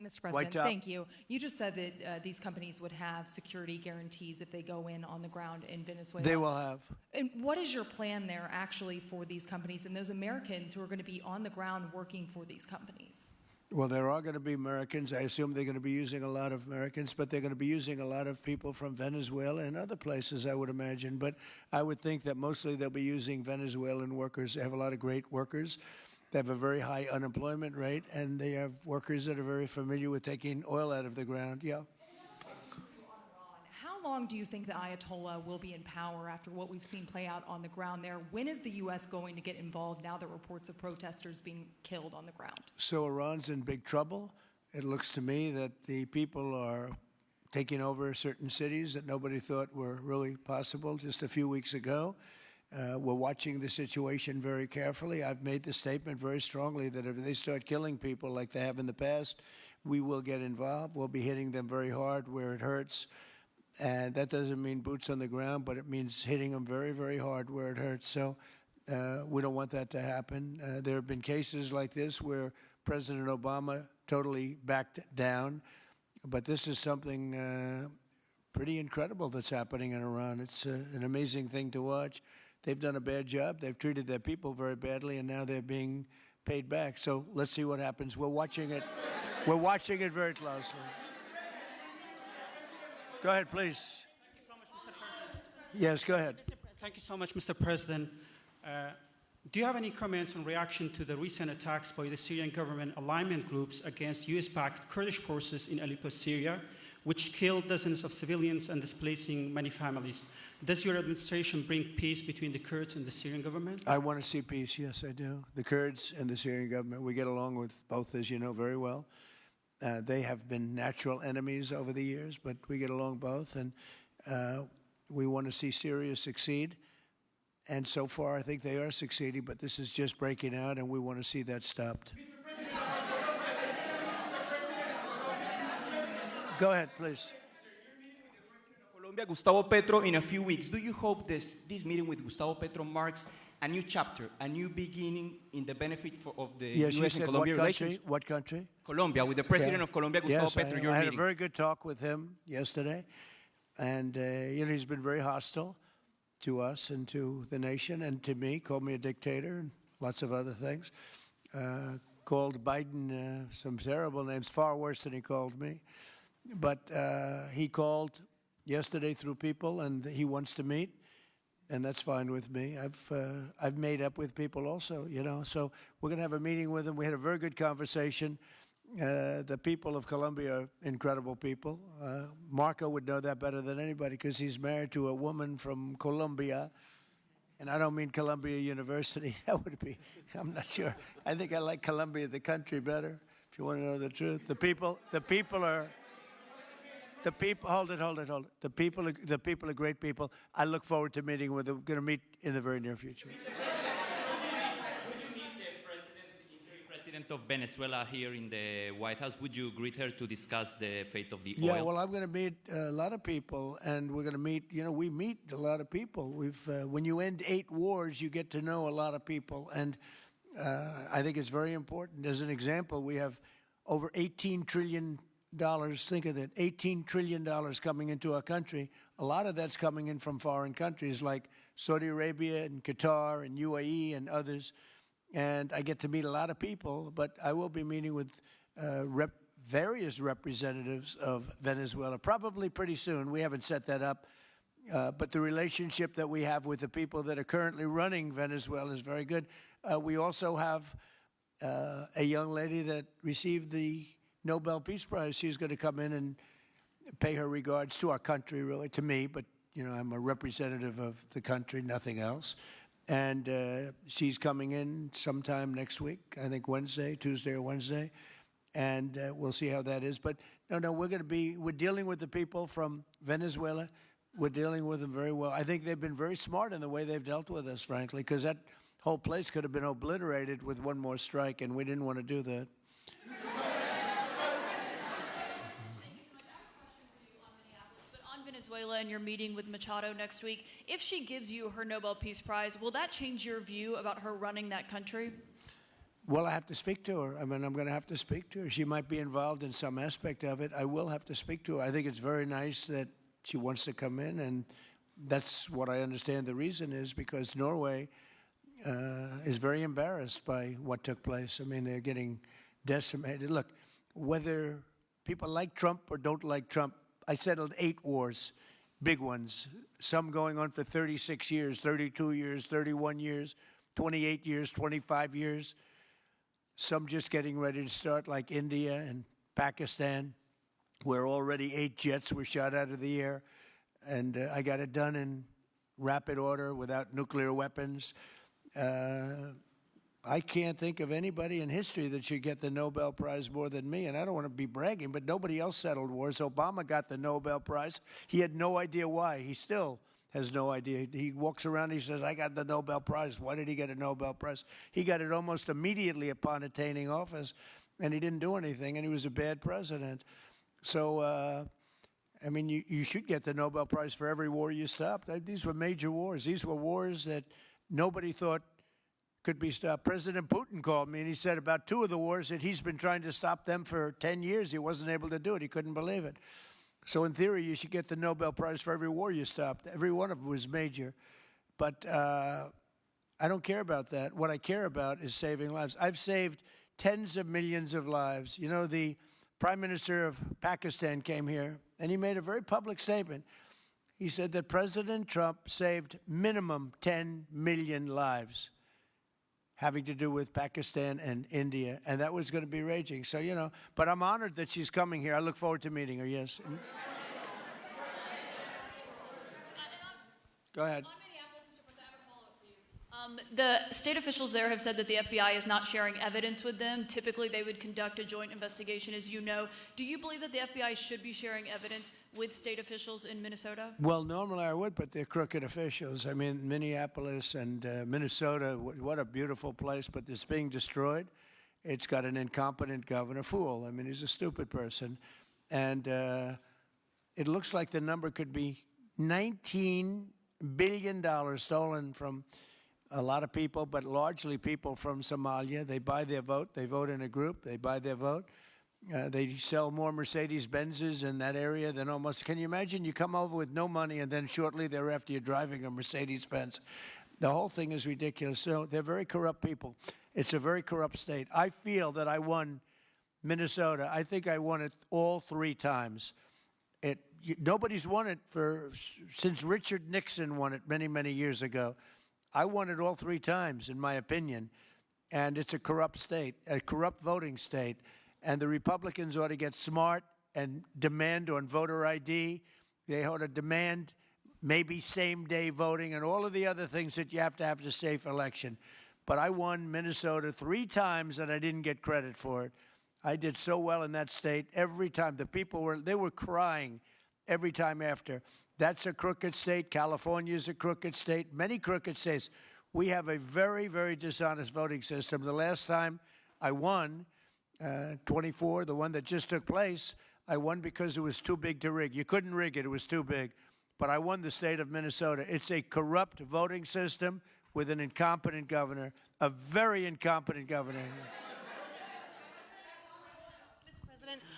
Mr. President, thank you. You just said that these companies would have security guarantees if they go in on the ground in Venezuela. They will have. And what is your plan there actually for these companies and those Americans who are going to be on the ground working for these companies? Well, there are going to be Americans. I assume they're going to be using a lot of Americans, but they're going to be using a lot of people from Venezuela and other places, I would imagine. But I would think that mostly they'll be using Venezuelan workers. They have a lot of great workers. They have a very high unemployment rate, and they have workers that are very familiar with taking oil out of the ground. Yeah. How long do you think the Ayatollah will be in power after what we've seen play out on the ground there? When is the U.S. going to get involved now that reports of protesters being killed on the ground? So Iran's in big trouble. It looks to me that the people are taking over certain cities that nobody thought were really possible just a few weeks ago. We're watching the situation very carefully. I've made the statement very strongly that if they start killing people like they have in the past, we will get involved. We'll be hitting them very hard where it hurts. And that doesn't mean boots on the ground, but it means hitting them very, very hard where it hurts. So we don't want that to happen. There have been cases like this where President Obama totally backed down. But this is something pretty incredible that's happening in Iran. It's an amazing thing to watch. They've done a bad job. They've treated their people very badly, and now they're being paid back. So let's see what happens. We're watching it. We're watching it very closely. Go ahead, please. Yes, go ahead. Thank you so much, Mr. President. Do you have any comments in reaction to the recent attacks by the Syrian government alignment groups against U.S.-backed Kurdish forces in Aleppo, Syria, which killed dozens of civilians and displacing many families? Does your administration bring peace between the Kurds and the Syrian government? I want to see peace, yes, I do. The Kurds and the Syrian government, we get along with both, as you know very well. They have been natural enemies over the years, but we get along both, and we want to see Syria succeed. And so far, I think they are succeeding, but this is just breaking out, and we want to see that stopped. Go ahead, please. Colombia, Gustavo Petro, in a few weeks. Do you hope this meeting with Gustavo Petro marks a new chapter, a new beginning in the benefit of the U.S. and Colombia relations? What country? Colombia, with the president of Colombia, Gustavo Petro, your I had meeting. a very good talk with him yesterday, and he's been very hostile. to us and to the nation and to me, called me a dictator and lots of other things. Called Biden some terrible names, far worse than he called me. But he called yesterday through people, and he wants to meet, and that's fine with me. I've made up with people also, you know. So we're going to have a meeting with him. We had a very good conversation. The people of Colombia are incredible people. Marco would know that better than anybody because he's married to a woman from Colombia. And I don't mean Columbia University. That would be, I'm not sure. I think I like Columbia, the country, better, if you want to know the truth. The people are, hold it. The people are great people. I look forward to meeting with them. We're going to meet in the very near future. Would you meet the president of Venezuela here in the White House? Would you greet her to discuss the fate of the oil? Yeah, well, I'm going to meet a lot of people, and we're going to meet, you know, we meet a lot of people. When you end 8 wars, you get to know a lot of people, and I think it's very important. As an example, we have over $18 trillion, think of it, $18 trillion coming into our country. A lot of that's coming in from foreign countries like Saudi Arabia and Qatar and UAE and others. And I get to meet a lot of people, but I will be meeting with various representatives of Venezuela, probably pretty soon. We haven't set that up. But the relationship that we have with the people that are currently running Venezuela is very good. We also have a young lady that received the Nobel Peace Prize. She's going to come in and pay her regards to our country, really, to me. But, you know, I'm a representative of the country, nothing else. And she's coming in sometime next week, I think Tuesday or Wednesday. And we'll see how that is. But no, we're dealing with the people from Venezuela. We're dealing with them very well. I think they've been very smart in the way they've dealt with us, frankly, because that whole place could have been obliterated with one more strike, and we didn't want to do that. Venezuela and your meeting with Machado next week, if she gives you her Nobel Peace Prize, will that change your view about her running that country? Well, I have to speak to her. I mean, I'm going to have to speak to her. She might be involved in some aspect of it. I will have to speak to her. I think it's very nice that she wants to come in, and that's what I understand the reason is, because Norway is very embarrassed by what took place. I mean, they're getting decimated. Look, whether people like Trump or don't like Trump, I settled 8 wars, big ones, some going on for 36 years, 32 years, 31 years, 28 years, 25 years, some just getting ready to start, like India and Pakistan, where already 8 jets were shot out of the air, and I got it done in rapid order without nuclear weapons. I can't think of anybody in history that should get the Nobel Prize more than me, and I don't want to be bragging, but nobody else settled wars. Obama got the Nobel Prize. He had no idea why. He still has no idea. He walks around and he says, I got the Nobel Prize. Why did he get a Nobel Prize? He got it almost immediately upon attaining office, and he didn't do anything, and he was a bad president. So, I mean, you should get the Nobel Prize for every war you stopped. These were major wars. These were wars that nobody thought could be stopped. President Putin called me, and he said about 2 of the wars that he's been trying to stop them for 10 years. He wasn't able to do it. He couldn't believe it. So in theory, you should get the Nobel Prize for every war you stopped. Every one of them was major. But I don't care about that. What I care about is saving lives. I've saved tens of millions of lives. You know, the Prime Minister of Pakistan came here, and he made a very public statement. He said that President Trump saved minimum 10 million lives having to do with Pakistan and India, and that was going to be raging. So, you know, but I'm honored that she's coming here. I look forward to meeting her, yes. Go ahead. The state officials there have said that the FBI is not sharing evidence with them. Typically, they would conduct a joint investigation, as you know. Do you believe that the FBI should be sharing evidence with state officials in Minnesota? Well, normally I would, but they're crooked officials. I mean, Minneapolis and Minnesota, what a beautiful place, but it's being destroyed. It's got an incompetent governor, fool. I mean, he's a stupid person. And it looks like the number could be $19 billion stolen from a lot of people, but largely people from Somalia. They buy their vote. They vote in a group. They buy their vote. They sell more Mercedes-Benzes in that area than almost. Can you imagine? You come over with no money, and then shortly thereafter you're driving a Mercedes-Benz. The whole thing is ridiculous. So they're very corrupt people. It's a very corrupt state. I feel that I won Minnesota. I think I won it all 3 times. Nobody's won it since Richard Nixon won it many, many years ago. I won it all 3 times, in my opinion. And it's a corrupt state, a corrupt voting state. And the Republicans ought to get smart and demand on voter ID. They ought to demand maybe same-day voting and all of the other things that you have to have a safe election. But I won Minnesota 3 times, and I didn't get credit for it. I did so well in that state every time. The people were crying every time after. That's a crooked state. California is a crooked state. Many crooked states. We have a very, very dishonest voting system. The last time I won, 24, the one that just took place, I won because it was too big to rig. You couldn't rig it. It was too big. But I won the state of Minnesota. It's a corrupt voting system with an incompetent governor, a very incompetent governor.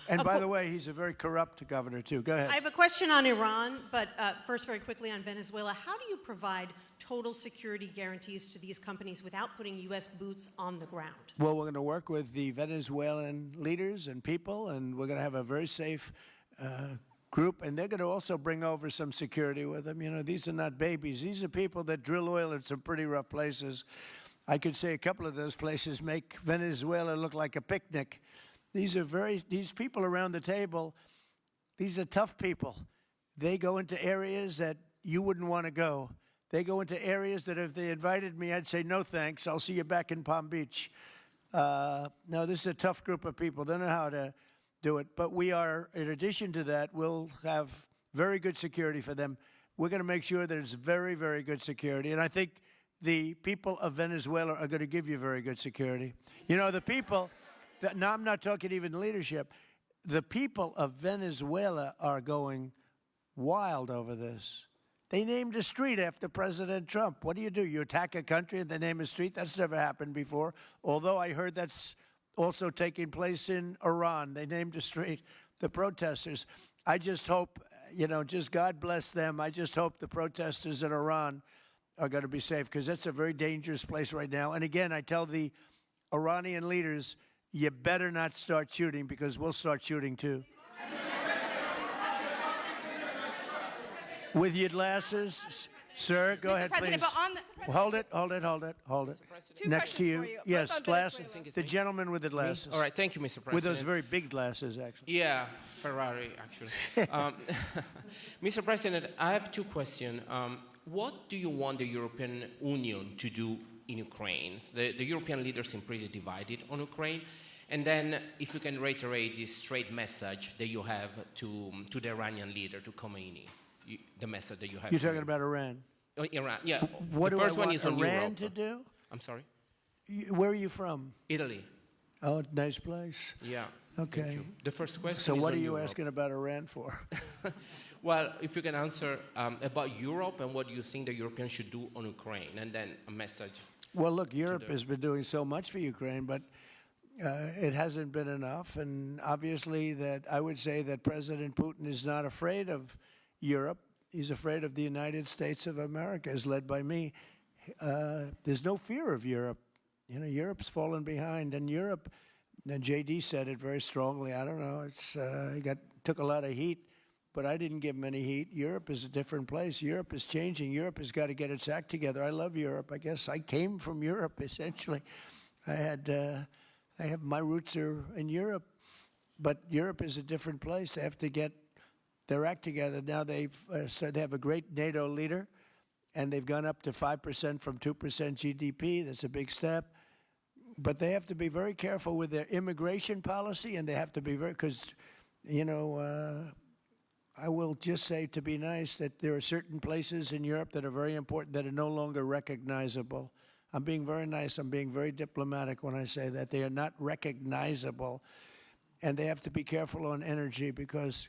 And by the way, he's a very corrupt governor, too. Go ahead. I have a question on Iran, but first, very quickly on Venezuela. How do you provide total security guarantees to these companies without putting U.S. boots on the ground? Well, we're going to work with the Venezuelan leaders and people, and we're going to have a very safe group. And they're going to also bring over some security with them. You know, these are not babies. These are people that drill oil in some pretty rough places. I could say a couple of those places make Venezuela look like a picnic. These people around the table, these are tough people. They go into areas that you wouldn't want to go. They go into areas that if they invited me, I'd say, no thanks, I'll see you back in Palm Beach. No, this is a tough group of people. They know how to do it. But we are, in addition to that, we'll have very good security for them. We're going to make sure that it's very, very good security. And I think the people of Venezuela are going to give you very good security. You know, the people... Now, I'm not talking even leadership. The people of Venezuela are going wild over this. They named a street after President Trump. What do? You attack a country and they name a street? That's never happened before. Although I heard that's also taking place in Iran. They named a street. The protesters. I just hope, just God bless them. I just hope the protesters in Iran are going to be safe because that's a very dangerous place right now. And again, I tell the Iranian leaders, you better not start shooting because we'll start shooting too. With your glasses, sir, go ahead, please. Hold it. Next to you. Yes, glasses. The gentleman with the glasses. All right, thank you, Mr. President. With those very big glasses, actually. Yeah, Ferrari, actually. Mr. President, I have 2 questions. What do you want the European Union to do in Ukraine? The European leaders seem pretty divided on Ukraine. And then if you can reiterate this straight message that you have to the Iranian leader, to Khomeini, the message that you have. You're talking about Iran? Iran, yeah. What the do first I one want is on Iran Europe. to do? I'm sorry? Where are you from? Italy. Oh, nice place. Yeah. Okay. The first question So is what on are you Europe. asking about Iran for? Well, if you can answer about Europe and what you think the Europeans should do on Ukraine, and then a message. Well, look, Europe has been doing so much for Ukraine, but it hasn't been enough. And obviously that I would say that President Putin is not afraid of Europe. He's afraid of the United States of America, as led by me. There's no fear of Europe. You know, Europe's fallen behind. And Europe, and J.D. said it very strongly, I don't know, took a lot of heat, but I didn't give him any heat. Europe is a different place. Europe is changing. Europe has got to get its act together. I love Europe. I guess I came from Europe, essentially. My roots are in Europe, but Europe is a different place. They have to get their act together. Now they have a great NATO leader, and they've gone up to 5% from 2% GDP. That's a big step. But they have to be very careful with their immigration policy, and they have to be because, I will just say, to be nice, that there are certain places in Europe that are very important that are no longer recognizable. I'm being very nice. I'm being very diplomatic when I say that. They are not recognizable. And they have to be careful on energy because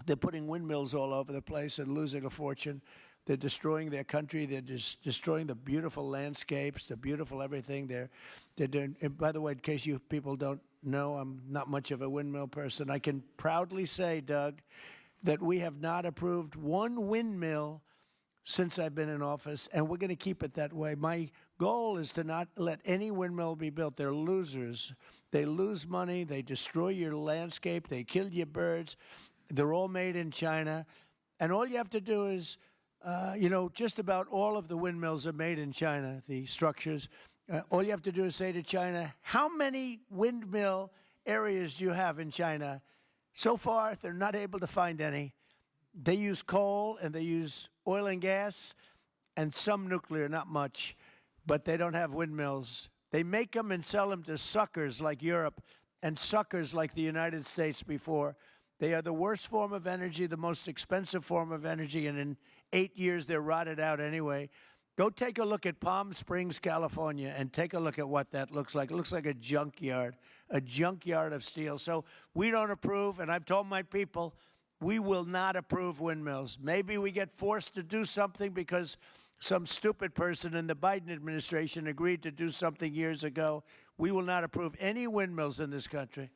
they're putting windmills all over the place and losing a fortune. They're destroying their country. They're destroying the beautiful landscapes, the beautiful everything. They're doing. And by the way, in case you people don't know, I'm not much of a windmill person. I can proudly say, Doug, that we have not approved one windmill since I've been in office, and we're going to keep it that way. My goal is to not let any windmill be built. They're losers. They lose money. They destroy your landscape. They kill your birds. They're all made in China. And all you have to do is, just about all of the windmills are made in China, the structures. All you have to do is say to China, how many windmill areas do you have in China? So far, they're not able to find any. They use coal and they use oil and gas and some nuclear, not much, but they don't have windmills. They make them and sell them to suckers like Europe and suckers like the United States before. They are the worst form of energy, the most expensive form of energy, and in 8 years they're rotted out anyway. Go take a look at Palm Springs, California, and take a look at what that looks like. It looks like a junkyard of steel. So we don't approve, and I've told my people, we will not approve windmills. Maybe we get forced to do something because some stupid person in the Biden administration agreed to do something years ago. We will not approve any windmills in this country.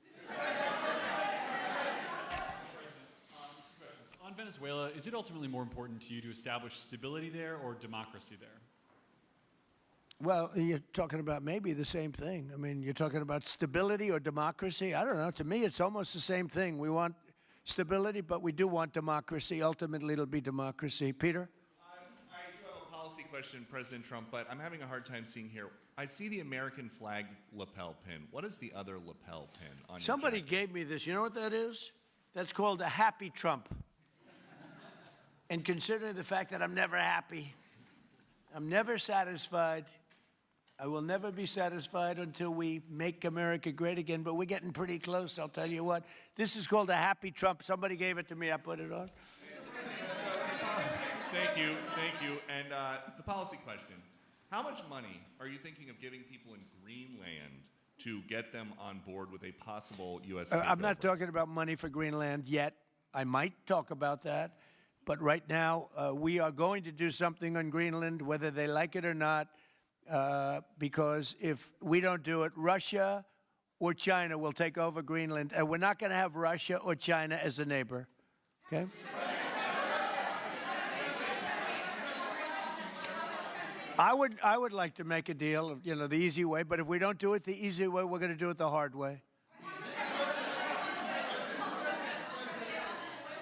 On Venezuela, is it ultimately more important to you to establish stability there or democracy there? Well, you're talking about maybe the same thing. I mean, you're talking about stability or democracy. I don't know. To me, it's almost the same thing. We want stability, but we do want democracy. Ultimately, it'll be democracy. Peter? I do have a policy question, President Trump, but I'm having a hard time seeing here. I see the American flag lapel pin. What is the other lapel pin on Somebody your jacket? gave me this. You know what that is? That's called a happy Trump. And considering the fact that I'm never happy, I'm never satisfied, I will never be satisfied until we make America great again, but we're getting pretty close, I'll tell you what. This is called a happy Trump. Somebody gave it to me, I put it on. Thank you. And the policy question. How much money are you thinking of giving people in Greenland to get them on board with a possible U.S. I'm not talking about money for Greenland yet. I might talk about that. But right now, we are going to do something on Greenland, whether they like it or not, because if we don't do it, Russia or China will take over Greenland, and we're not going to have Russia or China as a neighbor. Okay? I would like to make a deal, the easy way, but if we don't do it the easy way, we're going to do it the hard way.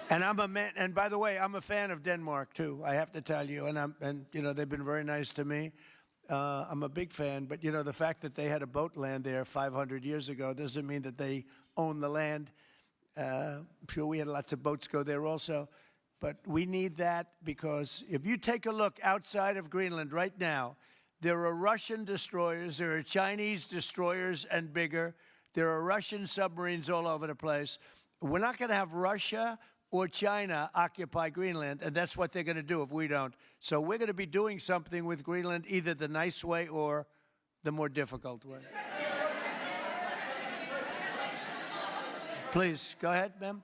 And I'm a man, and by the way, I'm a fan of Denmark too. I have to tell you, and they've been very nice to me. I'm a big fan, but the fact that they had a boat land there 500 years ago doesn't mean that they own the land. I'm sure we had lots of boats go there also, but we need that because if you take a look outside of Greenland right now, there are Russian destroyers, there are Chinese destroyers and bigger, there are Russian submarines all over the place. We're not going to have Russia or China occupy Greenland, and that's what they're going to do if we don't. So we're going to be doing something with Greenland, either the nice way or the more difficult way. Please, go ahead, ma'am.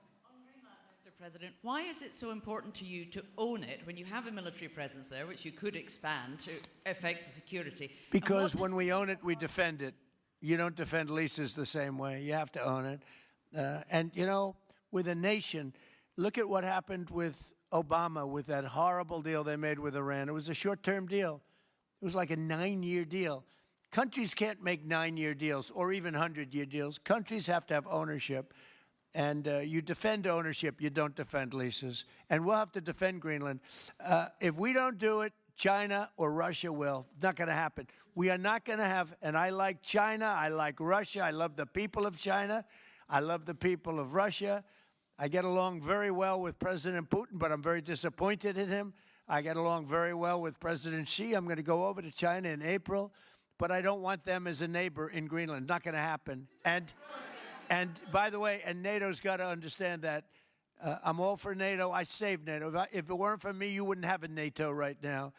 Mr. President, why is it so important to you to own it when you have a military presence there, which you could expand to affect the security? Because when we own it, we defend it. You don't defend leases the same way. You have to own it. And, with a nation, look at what happened with Obama, with that horrible deal they made with Iran. It was a short-term deal. It was like a 9-year deal. Countries can't make 9-year deals or even 100-year deals. Countries have to have ownership. And you defend ownership, you don't defend leases. And we'll have to defend Greenland. If we don't do it, China or Russia will. It's not going to happen. We are not going to have, and I like China, I like Russia, I love the people of China, I love the people of Russia. I get along very well with President Putin, but I'm very disappointed in him. I get along very well with President Xi. I'm going to go over to China in April, but I don't want them as a neighbor in Greenland. Not going to happen. And by the way, and NATO's got to understand that. I'm all for NATO. I saved NATO. If it weren't for me, you wouldn't have a NATO right now.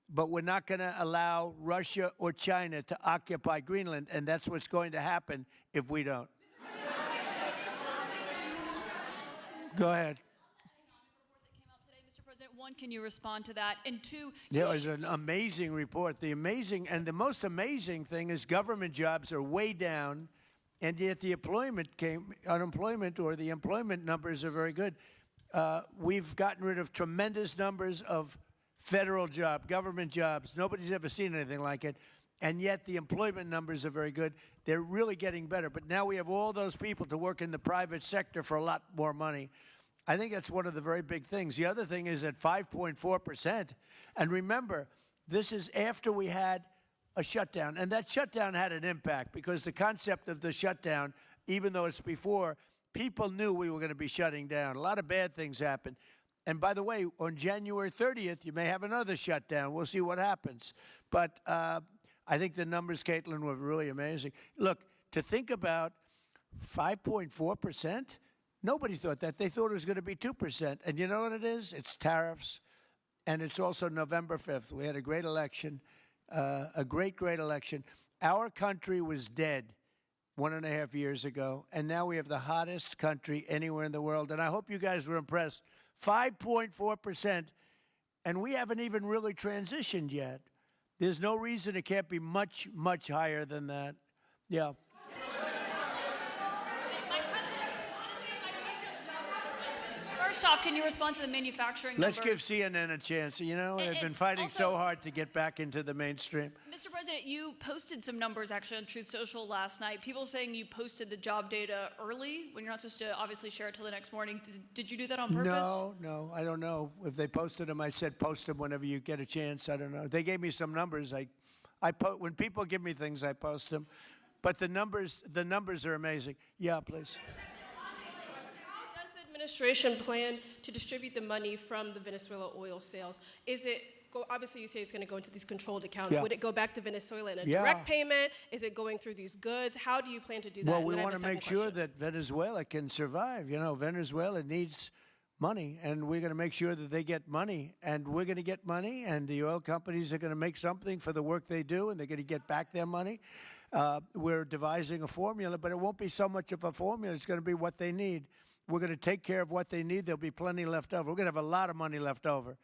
But we're not going to allow Russia or China to occupy Greenland, and that's what's going to happen if we don't. Go ahead. one, can you respond to that? And two, Yeah, it was an amazing report. The most amazing thing is government jobs are way down, and yet the unemployment or the employment numbers are very good. We've gotten rid of tremendous numbers of federal government jobs. Nobody's ever seen anything like it. And yet the employment numbers are very good. They're really getting better. But now we have all those people to work in the private sector for a lot more money. I think that's one of the very big things. The other thing is at 5.4%. And remember, this is after we had a shutdown. And that shutdown had an impact because the concept of the shutdown, even though it's before, people knew we were going to be shutting down. A lot of bad things happened. And by the way, on January 30th, you may have another shutdown. We'll see what happens. But I think the numbers, Caitlin, were really amazing. Look, to think about 5.4%, nobody thought that. They thought it was going to be 2%. And you know what it is? It's tariffs. And it's also November 5th. We had a great election, a great election. Our country was dead 1.5 years ago, and now we have the hottest country anywhere in the world. And I hope you guys were impressed. 5.4%, and we haven't even really transitioned yet. There's no reason it can't be much, much higher than that. Yeah. first off, can you respond to the manufacturing Let's number? give CNN a chance. You know, they've been fighting also- so hard to get back into the mainstream. Mr. President, you posted some numbers actually on Truth Social last night. People saying you posted the job data early when you're not supposed to obviously share it till the next morning. Did you do that on purpose? No, I don't know. If they posted them, I said post them whenever you get a chance. I don't know. They gave me some numbers. When people give me things, I post them. But the numbers are amazing. Yeah, please. How does the administration plan to distribute the money from the Venezuela oil sales? Is it, obviously you say it's going to go into these controlled accounts. Yeah. Would it go back to Venezuela in a Yeah. direct payment? Is it going through these goods? How do you plan to do that? Well, And we then I have want to a make second sure question. that Venezuela can survive. You know, Venezuela needs money, and we're going to make sure that they get money, and we're going to get money, and the oil companies are going to make something for the work they do, and they're going to get back their money. We're devising a formula, but it won't be so much of a formula. It's going to be what they need. We're going to take care of what they need. There'll be plenty left over. We're going to have a lot of money left over.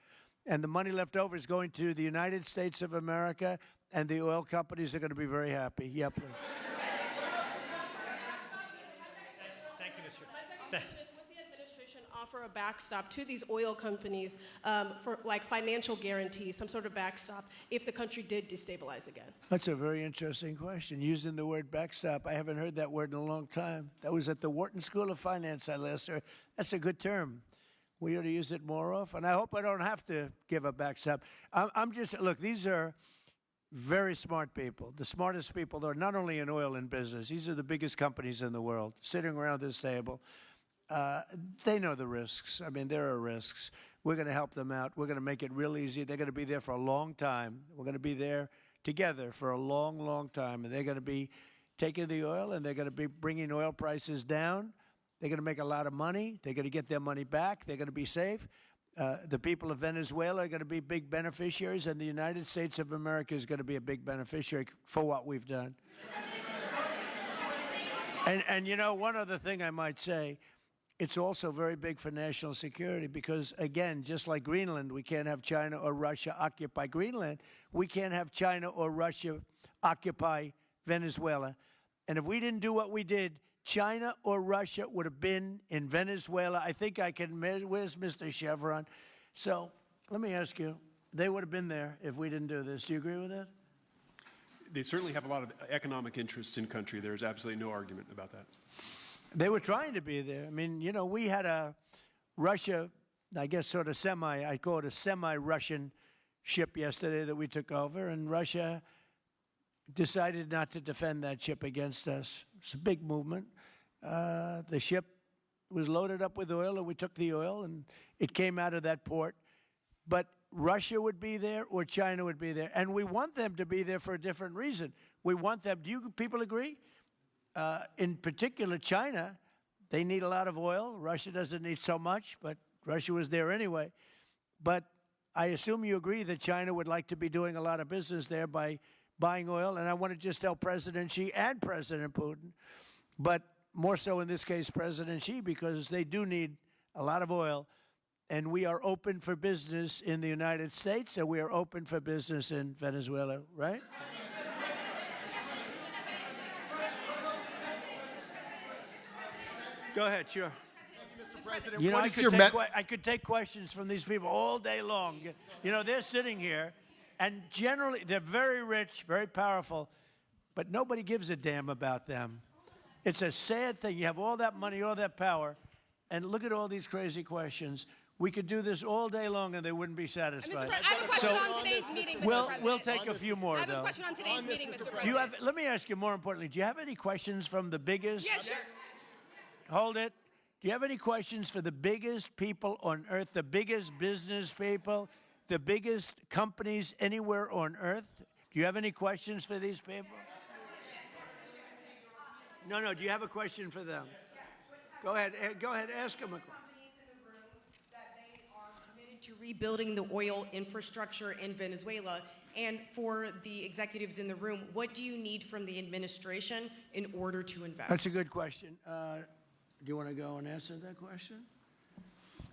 And the money left over is going to the United States of America, and the oil companies are going to be very happy. Yeah, please. Thank you, Mr. My second question is, would the administration offer a backstop to these oil companies for like financial guarantees, some sort of backstop, if the country did destabilize again? That's a very interesting question. Using the word backstop, I haven't heard that word in a long time. That was at the Wharton School of Finance I last heard. That's a good term. We ought to use it more often. I hope I don't have to give a backstop. Look, these are very smart people, the smartest people that are not only in oil and business. These are the biggest companies in the world sitting around this table. They know the risks. I mean, there are risks. We're going to help them out. We're going to make it real easy. They're going to be there for a long time. We're going to be there together for a long, long time. And they're going to be taking the oil, and they're going to be bringing oil prices down. They're going to make a lot of money. They're going to get their money back. They're going to be safe. The people of Venezuela are going to be big beneficiaries, and the United States of America is going to be a big beneficiary for what we've done. And you know, one other thing I might say, it's also very big for national security because, again, just like Greenland, we can't have China or Russia occupy Greenland. We can't have China or Russia occupy Venezuela. And if we didn't do what we did, China or Russia would have been in Venezuela. I think I can measure. Where's Mr. Chevron? So let me ask you, they would have been there if we didn't do this. Do you agree with that? They certainly have a lot of economic interest in country. There's absolutely no argument about that. They were trying to be there. I mean, you know, we had a Russia, I guess sort of I call it a semi-Russian ship yesterday that we took over, and Russia decided not to defend that ship against us. It's a big movement. The ship was loaded up with oil, and we took the oil, and it came out of that port. But Russia would be there or China would be there. And we want them to be there for a different reason. We want them, do you people agree? In particular, China, they need a lot of oil. Russia doesn't need so much, but Russia was there anyway. But I assume you agree that China would like to be doing a lot of business there by buying oil. And I want to just tell President Xi and President Putin, but more so in this case, President Xi, because they do need a lot of oil. and we are open for business in the United States, and we are open for business in Venezuela, right? Go ahead, sure. Mr. President, You know, what is your I could take questions from these people all day long. You know, they're sitting here, and generally they're very rich, very powerful, but nobody gives a damn about them. It's a sad thing. You have all that money, all that power, and look at all these crazy questions. We could do this all day long, and they wouldn't be satisfied. I have a question on today's meeting, Mr. President. We'll take a few more, I have though. a question on today's meeting, Mr. President. Do you have? Let me ask you more importantly. Do you have any questions from the biggest? Yeah, sure. Hold it. Do you have any questions for the biggest people on earth, the biggest business people, the biggest companies anywhere on earth? Do you have any questions for these people? No. Do you have a question for them? Go ahead. Go ahead. Ask them a question. To rebuilding the oil infrastructure in Venezuela. And for the executives in the room, what do you need from the administration in order to invest? That's a good question. Do you want to go and answer that question?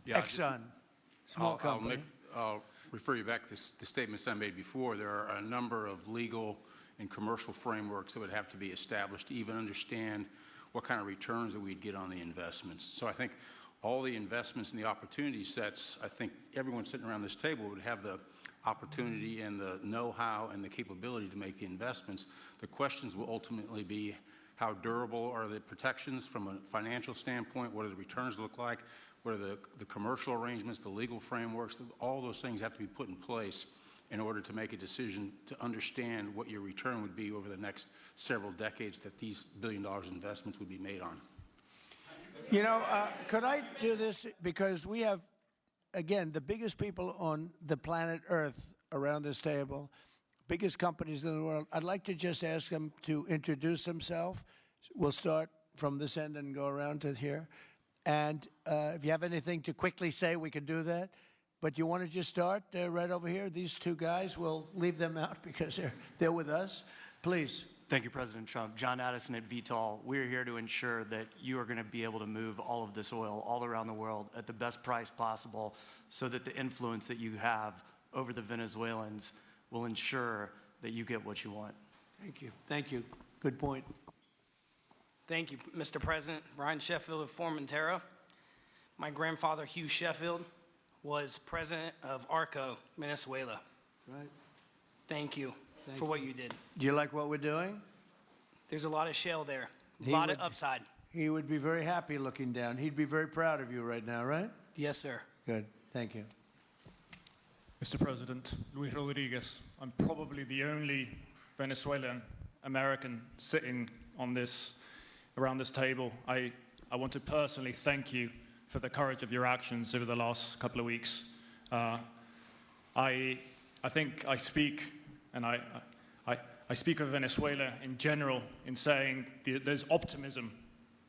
Yeah, Exxon, small company. I'll refer you back to the statements I made before. There are a number of legal and commercial frameworks that would have to be established to even understand what kind of returns that we'd get on the investments. So I think all the investments and the opportunity sets, I think everyone sitting around this table would have the opportunity and the know-how and the capability to make the investments. The questions will ultimately be, how durable are the protections from a financial standpoint? What do the returns look like? What are the commercial arrangements, the legal frameworks? All those things have to be put in place in order to make a decision to understand what your return would be over the next several decades that these $1 billion investments would be made on. You know, could I do this? Because we have, again, the biggest people on the planet Earth around this table, biggest companies in the world. I'd like to just ask them to introduce themselves. We'll start from this end and go around to here. And if you have anything to quickly say, we can do that. But you want to just start right over here? These two guys, we'll leave them out because they're with us. Please. Thank you, President Trump. John Addison at Vitol. We're here to ensure that you are going to be able to move all of this oil all around the world at the best price possible so that the influence that you have over the Venezuelans will ensure that you get what you want. Thank you. Thank you. Good point. Thank you, Mr. President. Brian Sheffield of Formentera. My grandfather, Hugh Sheffield, was president of ARCO, Venezuela. Right. Thank you for what you did. Do you like what we're doing? There's a lot of shale there, a lot of upside. He would be very happy looking down. He'd be very proud of you right now, right? Yes, sir. Good. Thank you. Mr. President, Luis Rodriguez. I'm probably the only Venezuelan American sitting on around this table. I want to personally thank you for the courage of your actions over the last couple of weeks. I think I speak, and I speak of Venezuela in general in saying there's optimism.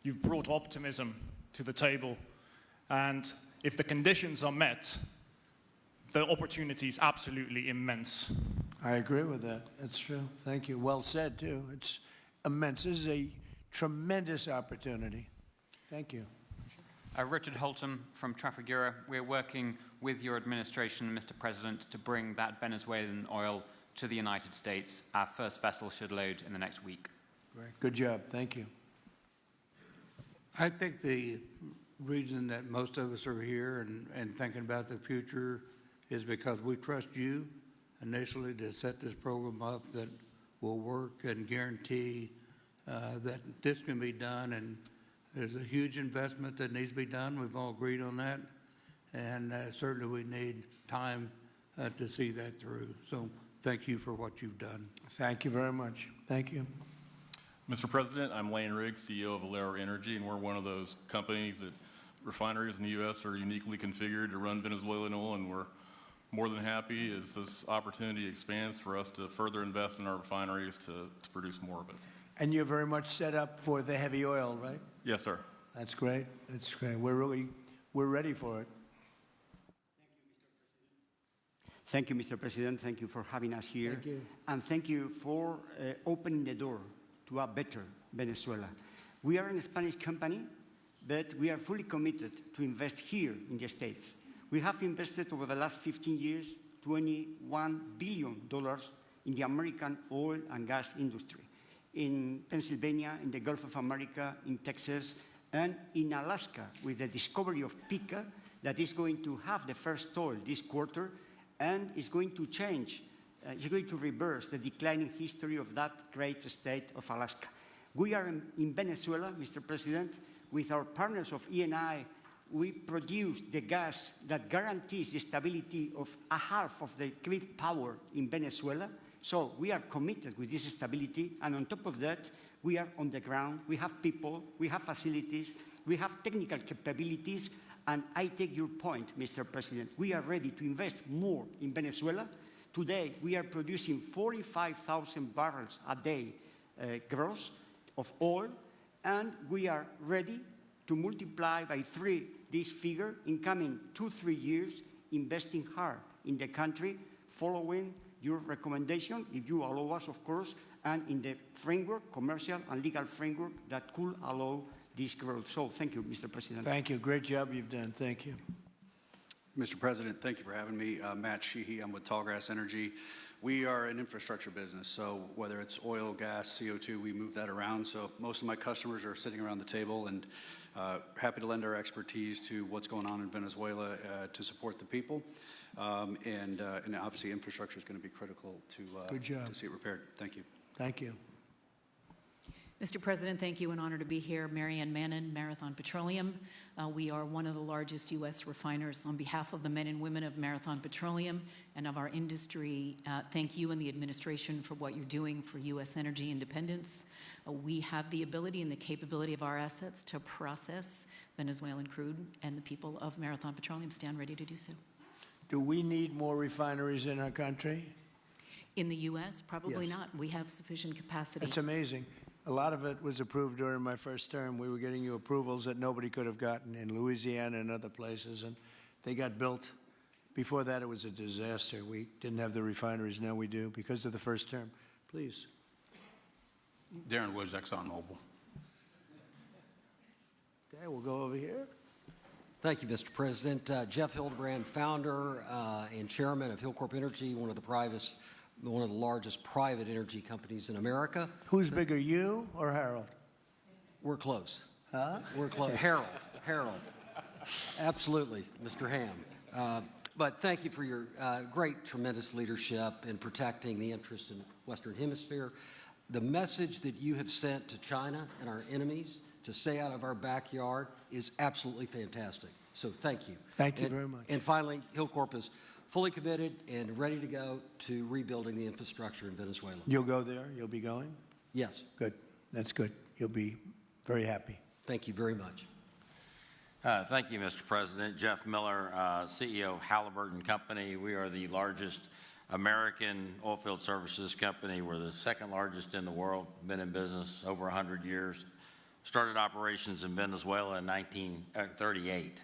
You've brought optimism to the table, and if the conditions are met, the opportunity is absolutely immense. I agree with that. That's true. Thank you. Well said, too. It's immense. This is a tremendous opportunity. Thank you. Richard Holton from Trafigura. We're working with your administration, Mr. President, to bring that Venezuelan oil to the United States. Our first vessel should load in the next week. Great. Good job. Thank you. I think the reason that most of us are here and thinking about the future is because we trust you initially to set this program up that will work and guarantee that this can be done. And there's a huge investment that needs to be done. We've all agreed on that. And certainly we need time to see that through. So thank you for what you've done. Thank you very much. Thank you. Mr. President, I'm Lane Riggs, CEO of Valero Energy, and we're one of those companies that refineries in the U.S. are uniquely configured to run Venezuelan oil, and we're more than happy as this opportunity expands for us to further invest in our refineries to produce more of it. And you're very much set up for the heavy oil, right? Yes, sir. That's great. That's great. We're ready for it. Thank you, Mr. President. Thank you for having us here. Thank you. And thank you for opening the door to a better Venezuela. We are a Spanish company, but we are fully committed to invest here in the States. We have invested over the last 15 years $21 billion in the American oil and gas industry, in Pennsylvania, in the Gulf of America, in Texas, and in Alaska with the discovery of Pikka that is going to have the first oil this quarter and is going to change, is going to reverse the declining history of that great state of Alaska. We are in Venezuela, Mr. President, with our partners of Eni. We produce the gas that guarantees the stability of a half of the grid power in Venezuela. So we are committed with this stability, and on top of that, we are on the ground. We have people, we have facilities, we have technical capabilities, and I take your point, Mr. President. We are ready to invest more in Venezuela. Today, we are producing 45,000 barrels a day gross of oil, and we are ready to multiply by 3 this figure in coming 2-3 years, investing hard in the country, following your recommendation, if you allow us, of course, and in the framework, commercial and legal framework that could allow this growth. So thank you, Mr. President. Thank you. Great job you've done. Thank you. Mr. President, thank you for having me. Matt Sheehy, I'm with Tallgrass Energy. We are an infrastructure business, so whether it's oil, gas, CO2, we move that around. So most of my customers are sitting around the table and happy to lend our expertise to what's going on in Venezuela to support the people. And obviously infrastructure is going to be critical to see it repaired. Thank you. Thank you. Mr. President, thank you. An honor to be here. Marianne Mannon, Marathon Petroleum. We are one of the largest U.S. refiners. On behalf of the men and women of Marathon Petroleum and of our industry, thank you and the administration for what you're doing for U.S. energy independence. We have the ability and the capability of our assets to process Venezuelan crude, and the people of Marathon Petroleum stand ready to do so. Do we need more refineries in our country? In the U.S., probably Yes. not. We have sufficient capacity. It's amazing. A lot of it was approved during my first term. We were getting you approvals that nobody could have gotten in Louisiana and other places, and they got built. Before that, it was a disaster. We didn't have the refineries. Now we do because of the first term. Please. Darren Woods, ExxonMobil. Okay, we'll go over here. Thank you, Mr. President. Jeff Hildebrand, founder and chairman of Hillcorp Energy, one of the largest private energy companies in America. Who's bigger, you or Harold? We're close. Huh? We're close. Harold. Absolutely, Mr. Ham. But thank you for your great, tremendous leadership in protecting the interests in the Western Hemisphere. The message that you have sent to China and our enemies to stay out of our backyard is absolutely fantastic. So thank you. Thank you very much. And finally, Hillcorp is fully committed and ready to go to rebuilding the infrastructure in Venezuela. You'll go there? You'll be going? Yes. Good. That's good. You'll be very happy. Thank you very much. Thank you, Mr. President. Jeff Miller, CEO of Halliburton Company. We are the largest American oilfield services company. We're the second largest in the world. Been in business over 100 years. Started operations in Venezuela in 1938.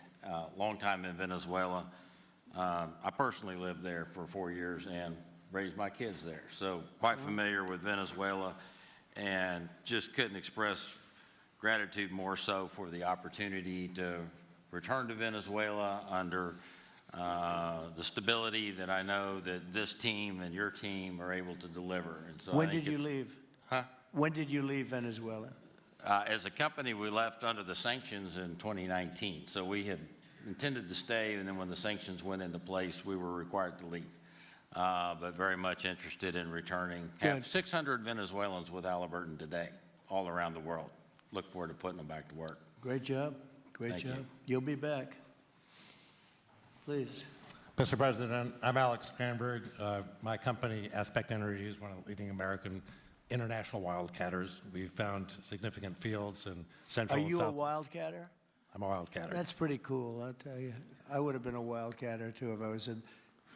Long time in Venezuela. I personally lived there for 4 years and raised my kids there. So quite familiar with Venezuela, and just couldn't express gratitude more so for the opportunity to return to Venezuela under the stability that I know that this team and your team are able to deliver. And so When did you leave? Huh? When did you leave Venezuela? As a company, we left under the sanctions in 2019. So we had intended to stay, and then when the sanctions went into place, we were required to leave. But very much interested in returning. Have 600 Venezuelans with Halliburton today, all around the world. Look forward to putting them back to work. Great job. Great Thank job. you. You'll be back. Please. Mr. President, I'm Alex Granberg. My company, Aspect Energy, is one of the leading American international wildcatters. We've found significant fields in central Are and you a south. wildcatter? I'm a wildcatter. That's pretty cool, I'll tell you. I would have been a wildcatter too if I was in.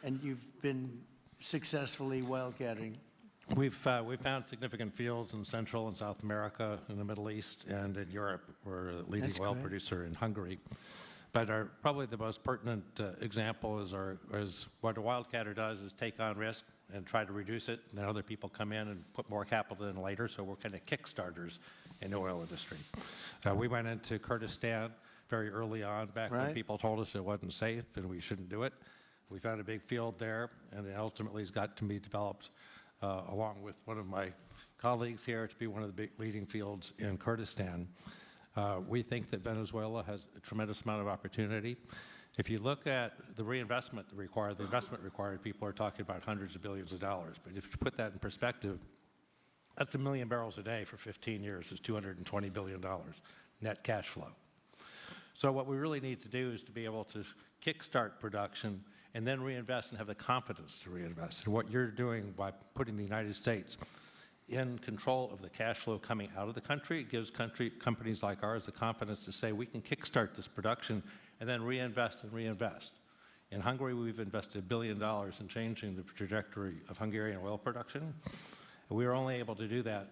And you've been successfully wildcatting. We've found significant fields in Central and South America, in the Middle East, and in Europe. We're a leading That's oil great. producer in Hungary. But probably the most pertinent example is what a wildcatter does is take on risk and try to reduce it. And then other people come in and put more capital in later. So we're kind of kickstarters in the oil industry. We went into Kurdistan very early on, back when Right. people told us it wasn't safe and we shouldn't do it. We found a big field there, and it ultimately has got to be developed along with one of my colleagues here to be one of the big leading fields in Kurdistan. We think that Venezuela has a tremendous amount of opportunity. If you look at the reinvestment required, the investment required, people are talking about hundreds of billions of dollars. But if you put that in perspective, that's 1 million barrels a day for 15 years. It's $220 billion net cash flow. So what we really need to do is to be able to kickstart production and then reinvest and have the confidence to reinvest. And what you're doing by putting the United States in control of the cash flow coming out of the country, it gives companies like ours the confidence to say we can kickstart this production and then reinvest and reinvest. In Hungary, we've invested $1 billion in changing the trajectory of Hungarian oil production. And we were only able to do that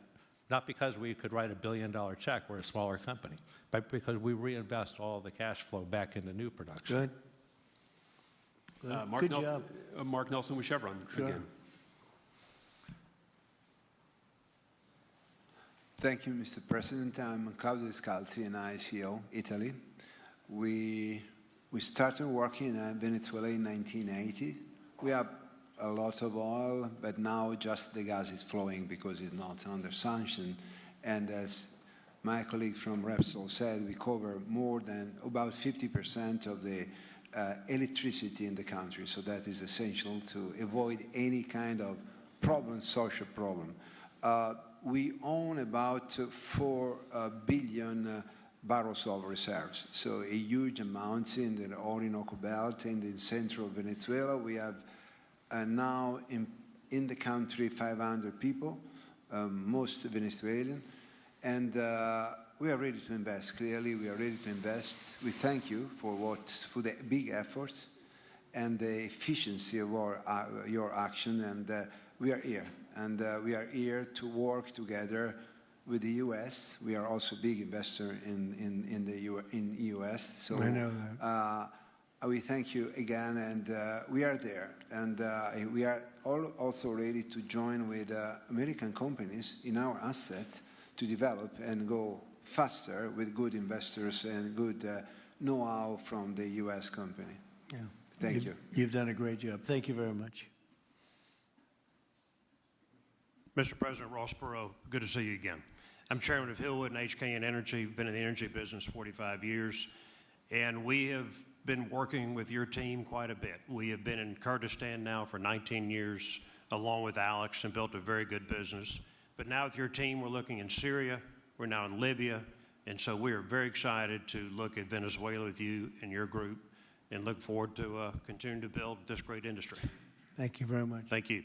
not because we could write $1 billion check, we're a smaller company, but because we reinvest all the cash flow back into new production. Good. Mark Good Nelson, job. Mark Nelson with Chevron again. Thank you, Mr. President. I'm Claudio Scalzi, and ICO, Italy. We started working in Venezuela in 1980. We have a lot of oil, but now just the gas is flowing because it's not under sanction. And as my colleague from Repsol said, we cover more than about 50% of the electricity in the country. So that is essential to avoid any kind of problem, social problem. We own about 4 billion barrels of reserves, so a huge amount in the Orinoco Belt and in central Venezuela. We have now in the country 500 people, most Venezuelan, and we are ready to invest. Clearly, we are ready to invest. We thank you for the big efforts and the efficiency of your action, and we are here. And we are here to work together with the U.S. We are also a big investor in the U.S. So I know that. We thank you again, and we are there. And we are also ready to join with American companies in our assets to develop and go faster with good investors and good know-how from the U.S. company. Yeah. Thank you. You've done a great job. Thank you very much. Mr. President, Ross Perot, good to see you again. I'm chairman of Hillwood and HKN Energy. Been in the energy business 45 years, and we have been working with your team quite a bit. We have been in Kurdistan now for 19 years, along with Alex, and built a very good business. But now with your team, we're looking in Syria, we're now in Libya, and so we are very excited to look at Venezuela with you and your group, and look forward to continuing to build this great industry. Thank you very much. Thank you.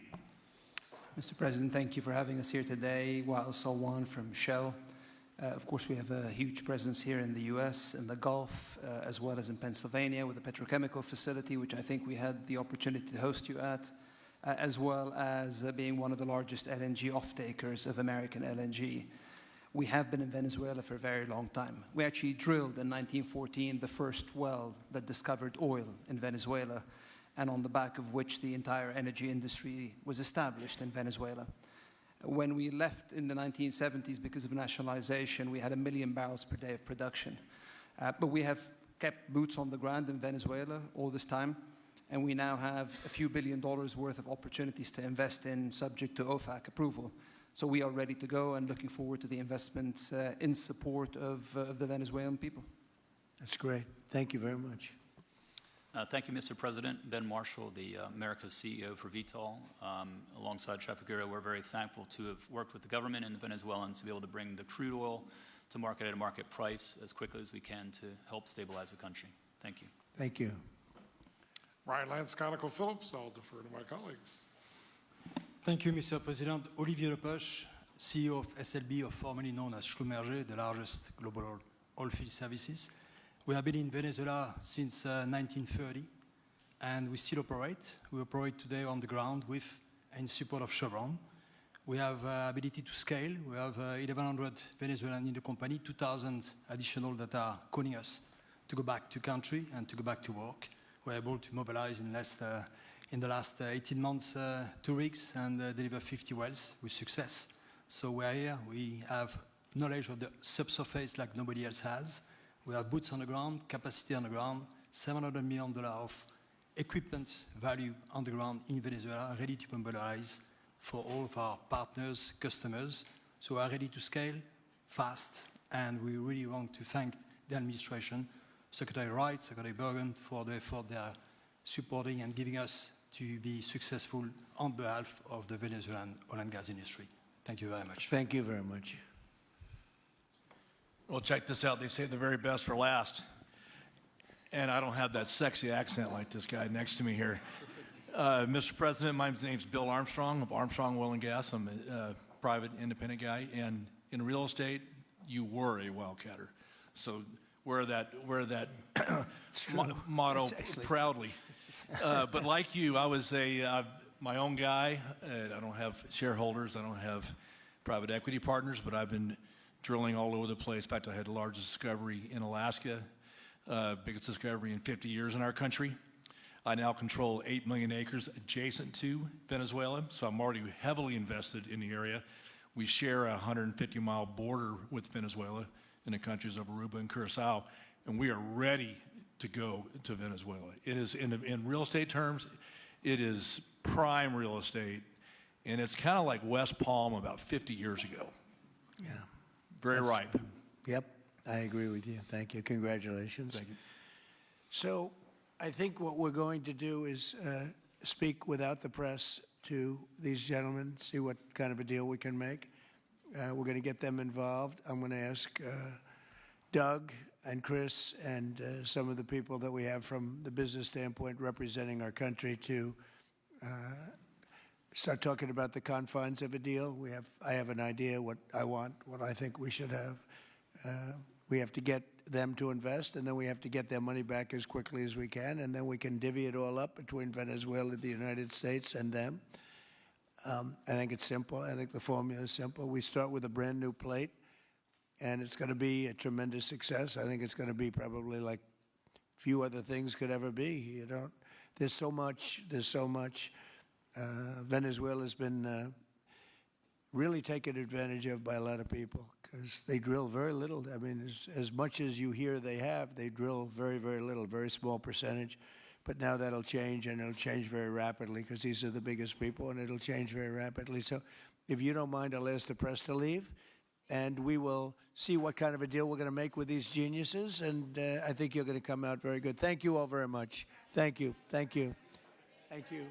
Mr. President, thank you for having us here today. Wael Salwan from Shell. Of course, we have a huge presence here in the U.S., in the Gulf, as well as in Pennsylvania with the petrochemical facility, which I think we had the opportunity to host you at, as well as being one of the largest LNG off-takers of American LNG. We have been in Venezuela for a very long time. We actually drilled in 1914 the first well that discovered oil in Venezuela, and on the back of which the entire energy industry was established in Venezuela. When we left in the 1970s because of nationalization, we had 1 million barrels per day of production. But we have kept boots on the ground in Venezuela all this time, and we now have a few $1 billion worth of opportunities to invest in, subject to OFAC approval. So we are ready to go and looking forward to the investments in support of the Venezuelan people. That's great. Thank you very much. Thank you, Mr. President. Ben Marshall, the America's CEO for Vitol. Alongside Trafigura, we're very thankful to have worked with the government and the Venezuelans to be able to bring the crude oil to market at a market price as quickly as we can to help stabilize the country. Thank you. Thank you. Brian Lance, ConocoPhillips. I'll defer to my colleagues. Thank you, Mr. President. Olivier Lepoche, CEO of SLB, or formerly known as Schlumberger, the largest global oilfield services. We have been in Venezuela since 1930, and we still operate. We operate today on the ground with in support of Chevron. We have ability to scale. We have 1,100 Venezuelans in the company, 2,000 additional that are calling us to go back to country and to go back to work. We're able to mobilize in the last 18 months 2 rigs and deliver 50 wells with success. So we're here. We have knowledge of the subsurface like nobody else has. We have boots on the ground, capacity on the ground, $700 million of equipment value on the ground in Venezuela, ready to mobilize for all of our partners, customers. So we are ready to scale fast, and we really want to thank the administration, Secretary Wright, Secretary Bergen, for the effort they are supporting and giving us to be successful on behalf of the Venezuelan oil and gas industry. Thank you very much. Thank you very much. Well, check this out. They say the very best for last. And I don't have that sexy accent like this guy next to me here. Mr. President, my name's Bill Armstrong of Armstrong Oil and Gas. I'm a private independent guy. And in real estate, you were a wildcatter. So wear that motto proudly. But like you, I was my own guy. I don't have shareholders. I don't have private equity partners, but I've been drilling all over the place. In fact, I had the largest discovery in Alaska, biggest discovery in 50 years in our country. I now control 8 million acres adjacent to Venezuela, so I'm already heavily invested in the area. We share a 150-mile border with Venezuela in the countries of Aruba and Curacao, and we are ready to go to Venezuela. It is, in real estate terms, it is prime real estate, and it's kind of like West Palm about 50 years ago. Yeah. Very ripe. Yep, I agree with you. Thank you. Congratulations. Thank you. So I think what we're going to do is speak without the press to these gentlemen, see what kind of a deal we can make. We're going to get them involved. I'm going to ask Doug and Chris and some of the people that we have from the business standpoint representing our country to start talking about the confines of a deal. I have an idea what I want, what I think we should have. We have to get them to invest, and then we have to get their money back as quickly as we can, and then we can divvy it all up between Venezuela, the United States, and them. I think it's simple. I think the formula is simple. We start with a brand new plate, and it's going to be a tremendous success. I think it's going to be probably like few other things could ever be. There's so much. Venezuela's been really taken advantage of by a lot of people because they drill very little. I mean, as much as you hear they drill very, very little, very small percentage. But now that'll change, and it'll change very rapidly because these are the biggest people, and it'll change very rapidly. So if you don't mind, I'll ask the press to leave, and we will see what kind of a deal we're going to make with these geniuses, and I think you're going to come out very good. Thank you all very much. Thank you. Thank you. Thank you.